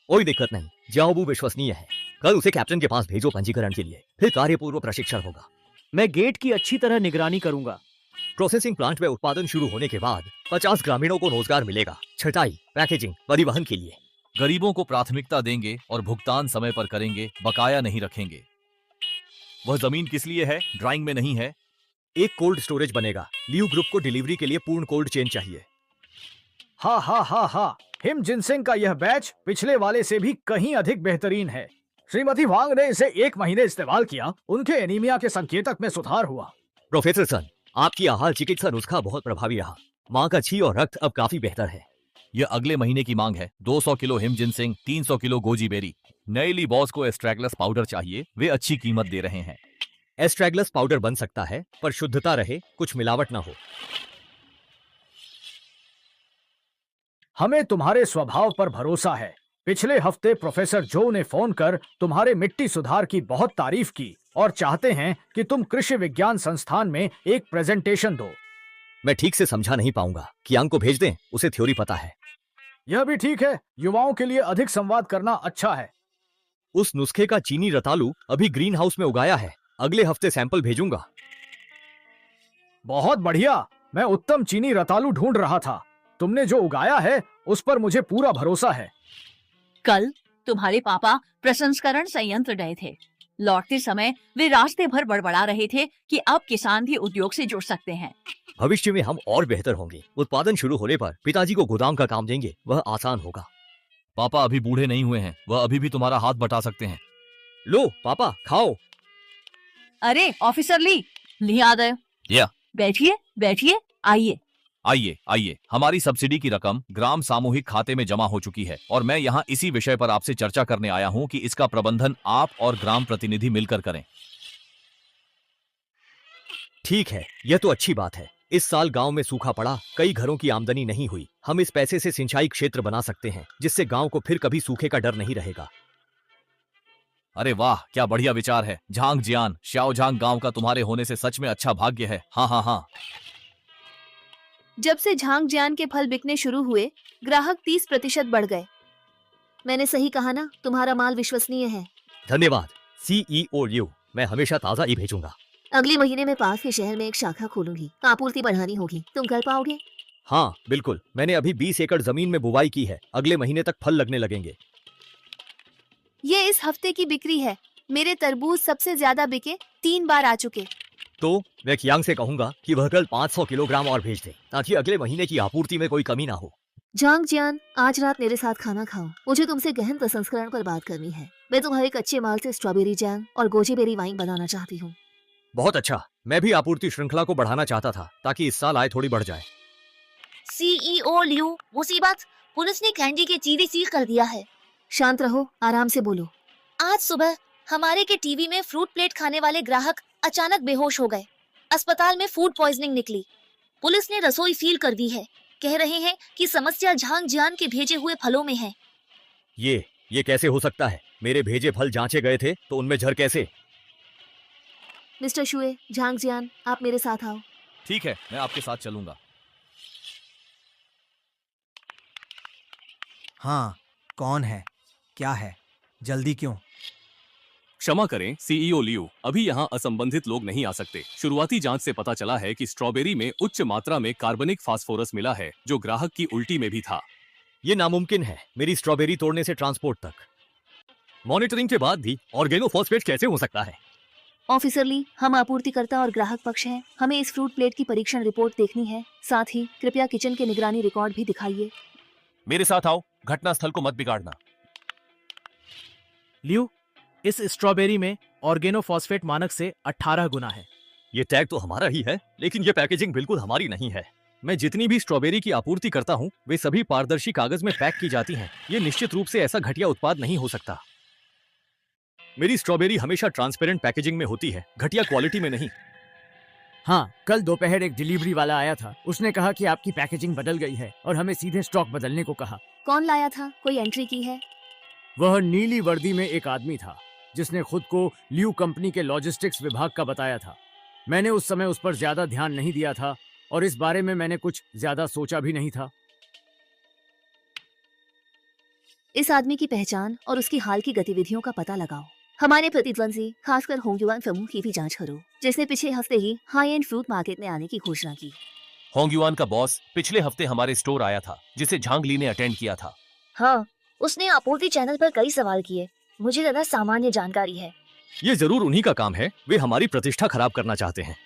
कोई दिक्कत नहीं, जाओबू विश्वसनीय है। कल उसे कैप्टन के पास भेजो पंजीकरण के लिए, फिर कार्यपूर्व प्रशिक्षण होगा। मैं गेट की अच्छी तरह निगरानी करूंगा। प्रोसेसिंग प्लांट में उत्पादन शुरू होने के बाद 50 ग्रामीणों को रोजगार मिलेगा, छटाई, पैकेजिंग, परिवहन के लिए। गरीबों को प्राथमिकता देंगे और भुगतान समय पर करेंगे, बकाया नहीं रखेंगे। वह जमीन किस लिए है? ड्राइंग में नहीं है। एक कोल्ड स्टोरेज बनेगा। लियू ग्रुप को डिलीवरी के लिए पूर्ण कोल्ड चेन चाहिए। हा हा हा हा, हिम जिनसिंग का यह बैच पिछले वाले से भी कहीं अधिक बेहतरीन है। श्रीमती वांग ने इसे 1 महीने इस्तेमाल किया, उनके एनीमिया के संकेतक में सुधार हुआ। प्रोफेसर सन, आपकी आहार चिकित्सा नुस्खा बहुत प्रभावी रहा। माँ का छी और रक्त अब काफी बेहतर है। यह अगले महीने की मांग है। 200 किलो हिम जिनसिंग, 300 किलो गोजी बेरी। नई बॉस को एस्ट्रैगलस पाउडर चाहिए, वे अच्छी कीमत दे रहे हैं। एस्ट्रैगलस पाउडर बन सकता है, पर शुद्धता रहे, कुछ मिलावट ना हो। हमें तुम्हारे स्वभाव पर भरोसा है। पिछले हफ्ते प्रोफेसर जो ने फोन कर तुम्हारे मिट्टी सुधार की बहुत तारीफ की और चाहते हैं कि तुम कृषि विज्ञान संस्थान में एक प्रेजेंटेशन दो। मैं ठीक से समझा नहीं पाऊंगा। कियांग को भेज दें, उसे थ्योरी पता है। यह भी ठीक है, युवाओं के लिए अधिक संवाद करना अच्छा है। उस नुस्खे का चीनी रतालू अभी ग्रीन हाउस में उगाया है, अगले हफ्ते सैंपल भेजूंगा। बहुत बढ़िया, मैं उत्तम चीनी रतालू ढूंढ रहा था। तुमने जो उगाया है उस पर मुझे पूरा भरोसा है। कल तुम्हारे पापा प्रसंस्करण संयंत्र गए थे। लौटते समय वे रास्ते भर बड़बड़ा रहे थे कि अब किसान भी उद्योग से जुड़ सकते हैं। भविष्य में हम और बेहतर होंगे। उत्पादन शुरू होने पर पिताजी को गोदाम का काम देंगे, वह आसान होगा। पापा अभी बूढ़े नहीं हुए हैं, वह अभी भी तुम्हारा हाथ बटा सकते हैं। लो पापा, खाओ। अरे ऑफिसर ली याद है। या बैठिए बैठिए, आइए आइए आइए। हमारी सब्सिडी की रकम ग्राम सामूहिक खाते में जमा हो चुकी है और मैं यहाँ इसी विषय पर आपसे चर्चा करने आया हूँ कि इसका प्रबंधन आप और ग्राम प्रतिनिधि मिलकर करें। ठीक है, यह तो अच्छी बात है। इस साल गांव में सूखा पड़ा, कई घरों की आमदनी नहीं हुई। हम इस पैसे से सिंचाई क्षेत्र बना सकते हैं, जिससे गांव को फिर कभी सूखे का डर नहीं रहेगा। अरे वाह, क्या बढ़िया विचार है। झांग जियान, श्याओझांग गांव का तुम्हारे होने से सच में अच्छा भाग्य है। हाँ हाँ हाँ। जब से झांग जियान के फल बिकने शुरू हुए, ग्राहक 30% बढ़ गए। मैंने सही कहा ना, तुम्हारा माल विश्वसनीय है। धन्यवाद CEO लियू, मैं हमेशा ताजा ही भेजूंगा। अगले महीने में पास के शहर में एक शाखा खोलूंगी। आपूर्ति बढ़ानी होगी, तुम कर पाओगे? हाँ बिल्कुल, मैंने अभी 20 एकड़ जमीन में बुवाई की है। अगले महीने तक फल लगने लगेंगे। ये इस हफ्ते की बिक्री है। मेरे तरबूज सबसे ज्यादा बिके, 3 बार आ चुके। तो मैं कियांग से कहूंगा कि वह कल 500 किलोग्राम और भेज दे, ताकि अगले महीने की आपूर्ति में कोई कमी ना हो। झांग जियान, आज रात मेरे साथ खाना खाओ। मुझे तुमसे गहन प्रसंस्करण पर बात करनी है। मैं तुम्हारे कच्चे माल से स्ट्रॉबेरी जैम और गोजी बेरी वाइन बनाना चाहती हूँ। बहुत अच्छा, मैं भी आपूर्ति श्रृंखला को बढ़ाना चाहता था, ताकि इस साल आय थोड़ी बढ़ जाए। CEO लियू, मुसीबत, पुलिस ने कैंडी के चीनी सील कर दिया है। शांत रहो, आराम से बोलो। आज सुबह हमारे के टीवी में फ्रूट प्लेट खाने वाले ग्राहक अचानक बेहोश हो गए। अस्पताल में फूड पॉइजनिंग निकली। पुलिस ने रसोई सील कर दी है। कह रहे हैं कि समस्या झांग जियान के भेजे हुए फलों में है। ये कैसे हो सकता है? मेरे भेजे फल जांचे गए थे तो उनमें झर कैसे? मिस्टर शुए, झांग जियान, आप मेरे साथ आओ। ठीक है, मैं आपके साथ चलूंगा। हाँ, कौन है? क्या है? जल्दी क्यों? क्षमा करें CEO लियू, अभी यहाँ असंबंधित लोग नहीं आ सकते। शुरुआती जांच से पता चला है कि स्ट्रॉबेरी में उच्च मात्रा में कार्बनिक फास्फोरस मिला है, जो ग्राहक की उल्टी में भी था। ये नामुमकिन है, मेरी स्ट्रॉबेरी तोड़ने से ट्रांसपोर्ट तक। मॉनिटरिंग के बाद भी ऑर्गेनोफॉस्फेट कैसे हो सकता है? ऑफिसर ली, हम आपूर्तिकर्ता और ग्राहक पक्ष हैं। हमें इस फ्रूट प्लेट की परीक्षण रिपोर्ट देखनी है। साथ ही कृपया किचन के निगरानी रिकॉर्ड भी दिखाइए। मेरे साथ आओ, घटनास्थल को मत बिगाड़ना। लियू, इस स्ट्रॉबेरी में ऑर्गेनोफॉस्फेट मानक से 18 गुना है। ये टैग तो हमारा ही है, लेकिन ये पैकेजिंग बिल्कुल हमारी नहीं है। मैं जितनी भी स्ट्रॉबेरी की आपूर्ति करता हूँ, वे सभी पारदर्शी कागज में पैक की जाती हैं। ये निश्चित रूप से ऐसा घटिया उत्पाद नहीं हो सकता। मेरी स्ट्रॉबेरी हमेशा ट्रांसपेरेंट पैकेजिंग में होती है, घटिया क्वालिटी में नहीं। हाँ, कल दोपहर एक डिलीवरी वाला आया था। उसने कहा कि आपकी पैकेजिंग बदल गई है और हमें सीधे स्टॉक बदलने को कहा। कौन लाया था? कोई एंट्री की है? वह नीली वर्दी में एक आदमी था जिसने खुद को ल्यू कंपनी के लॉजिस्टिक्स विभाग का बताया था। मैंने उस समय उस पर ज्यादा ध्यान नहीं दिया था और इस बारे में मैंने कुछ ज्यादा सोचा भी नहीं था। इस आदमी की पहचान और उसकी हाल की गतिविधियों का पता लगाओ। हमारे प्रतिद्वंदी खासकर होंगयुआन समूह की भी जांच करो, जिसने पिछले हफ्ते ही हाई एंड फ्रूट मार्केट में आने की घोषणा की। होंगयुआन का बॉस पिछले हफ्ते हमारे स्टोर आया था, जिसे झांग ली ने अटेंड किया था। हाँ, उसने आपूर्ति चैनल पर कई सवाल किए। मुझे ज्यादा सामान्य जानकारी है। ये जरूर उन्हीं का काम है, वे हमारी प्रतिष्ठा खराब करना चाहते हैं।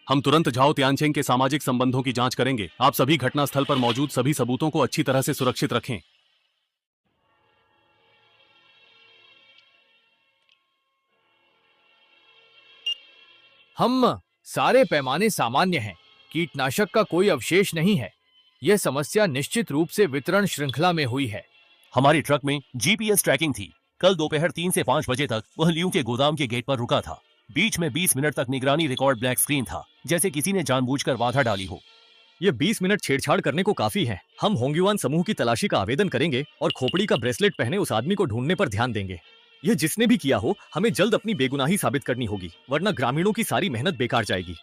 हम तुरंत झाओ तियानचेंग के सामाजिक संबंधों की जांच करेंगे। आप सभी घटनास्थल पर मौजूद सभी सबूतों को अच्छी तरह से सुरक्षित रखें। हम सारे पैमाने सामान्य हैं, कीटनाशक का कोई अवशेष नहीं है। यह समस्या निश्चित रूप से वितरण श्रृंखला में हुई है। हमारी ट्रक में जीपीएस ट्रैकिंग थी। कल दोपहर 3 से 5 बजे तक वह ल्यू के गोदाम के गेट पर रुका था। बीच में 20 मिनट तक निगरानी रिकॉर्ड ब्लैक स्क्रीन था, जैसे किसी ने जानबूझकर बाधा डाली हो। ये 20 मिनट छेड़छाड़ करने को काफी है। हम होंगयुआन समूह की तलाशी का आवेदन करेंगे और खोपड़ी का ब्रेसलेट पहने उस आदमी को ढूंढने पर ध्यान देंगे। यह जिसने भी किया हो, हमें जल्द अपनी बेगुनाही साबित करनी होगी, वरना ग्रामीणों की सारी मेहनत बेकार जाएगी।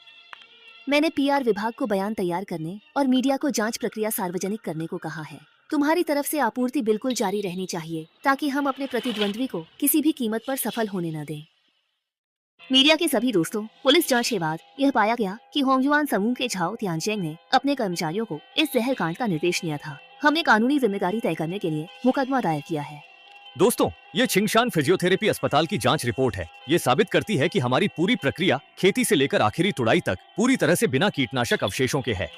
मैंने पीआर विभाग को बयान तैयार करने और मीडिया को जांच प्रक्रिया सार्वजनिक करने को कहा है। तुम्हारी तरफ से आपूर्ति बिल्कुल जारी रहनी चाहिए, ताकि हम अपने प्रतिद्वंद्वी को किसी भी कीमत पर सफल होने न दें। मीडिया के सभी दोस्तों, पुलिस जांच के बाद यह पाया गया कि होंगयुआन समूह के झाओ तियानचेंग ने अपने कर्मचारियों को इस जहर कांड का निर्देश दिया था। हमने कानूनी जिम्मेदारी तय करने के लिए मुकदमा दायर किया है। दोस्तों, ये छिंगशान फिजियोथेरेपी अस्पताल की जांच रिपोर्ट है। ये साबित करती है कि हमारी पूरी प्रक्रिया खेती से लेकर आखिरी तुड़ाई तक पूरी तरह से बिना कीटनाशक अवशेषों के है।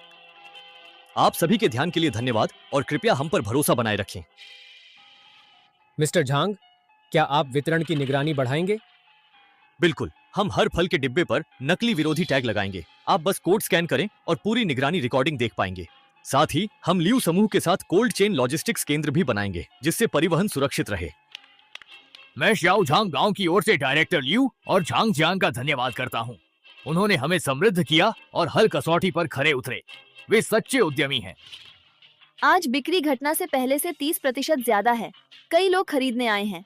आप सभी के ध्यान के लिए धन्यवाद और कृपया हम पर भरोसा बनाए रखें। मिस्टर झांग, क्या आप वितरण की निगरानी बढ़ाएंगे? बिल्कुल, हम हर फल के डिब्बे पर नकली विरोधी टैग लगाएंगे। आप बस कोड स्कैन करें और पूरी निगरानी रिकॉर्डिंग देख पाएंगे। साथ ही हम ल्यू समूह के साथ कोल्ड चेन लॉजिस्टिक्स केंद्र भी बनाएंगे, जिससे परिवहन सुरक्षित रहे। मैं श्याओ झांग गांव की ओर से डायरेक्टर ल्यू और झांग जियान का धन्यवाद करता हूं। उन्होंने हमें समृद्ध किया और हर कसौटी पर खरे उतरे। वे सच्चे उद्यमी हैं। आज बिक्री घटना से पहले से 30% ज्यादा है। कई लोग खरीदने आए हैं।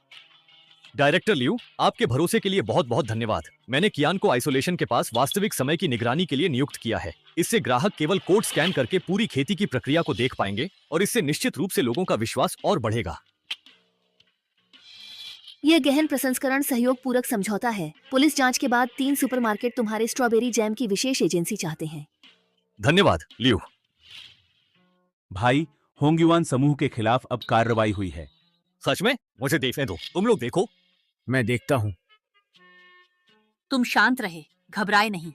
डायरेक्टर ल्यू, आपके भरोसे के लिए बहुत बहुत धन्यवाद। मैंने कियान को आइसोलेशन के पास वास्तविक समय की निगरानी के लिए नियुक्त किया है। इससे ग्राहक केवल कोड स्कैन करके पूरी खेती की प्रक्रिया को देख पाएंगे और इससे निश्चित रूप से लोगों का विश्वास और बढ़ेगा। यह गहन प्रसंस्करण सहयोग पूरक समझौता है। पुलिस जांच के बाद 3 सुपरमार्केट तुम्हारे स्ट्रॉबेरी जैम की विशेष एजेंसी चाहते हैं। धन्यवाद ल्यू। भाई, होंगयुआन समूह के खिलाफ अब कार्रवाई हुई है। सच में? मुझे देखने दो, तुम लोग देखो। मैं देखता हूँ। तुम शांत रहे, घबराए नहीं।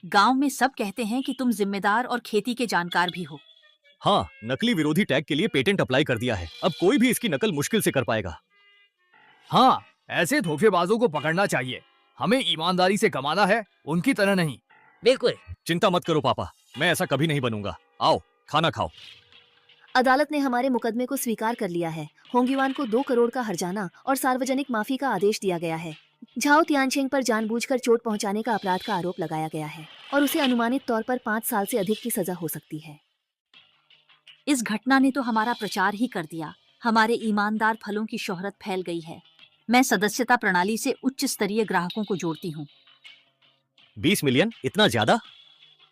गांव में सब कहते हैं कि तुम जिम्मेदार और खेती के जानकार भी हो। हाँ, नकली विरोधी टैग के लिए पेटेंट अप्लाई कर दिया है। अब कोई भी इसकी नकल मुश्किल से कर पाएगा। हाँ, ऐसे धोखेबाजों को पकड़ना चाहिए। हमें ईमानदारी से कमाना है, उनकी तरह नहीं। बिल्कुल। चिंता मत करो पापा, मैं ऐसा कभी नहीं बनूंगा। आओ, खाना खाओ। अदालत ने हमारे मुकदमे को स्वीकार कर लिया है। होंगयुआन को 2 करोड़ का हर्जाना और सार्वजनिक माफी का आदेश दिया गया है। झाओ तियानचेंग पर जानबूझकर चोट पहुंचाने का अपराध का आरोप लगाया गया है और उसे अनुमानित तौर पर 5 साल से अधिक की सजा हो सकती है। इस घटना ने तो हमारा प्रचार ही कर दिया। हमारे ईमानदार फलों की शोहरत फैल गई है। मैं सदस्यता प्रणाली से उच्च स्तरीय ग्राहकों को जोड़ती हूँ। 20 मिलियन इतना ज्यादा?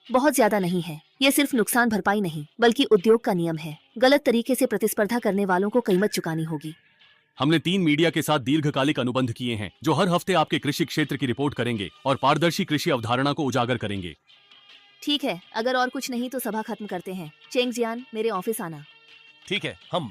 बहुत ज्यादा नहीं है। ये सिर्फ नुकसान भरपाई नहीं, बल्कि उद्योग का नियम है। गलत तरीके से प्रतिस्पर्धा करने वालों को कीमत चुकानी होगी। हमने 3 मीडिया के साथ दीर्घकालिक अनुबंध किए हैं, जो हर हफ्ते आपके कृषि क्षेत्र की रिपोर्ट करेंगे और पारदर्शी कृषि अवधारणा को उजागर करेंगे। ठीक है, अगर और कुछ नहीं तो सभा खत्म करते हैं। चेंग जियान, मेरे ऑफिस आना। ठीक है, हम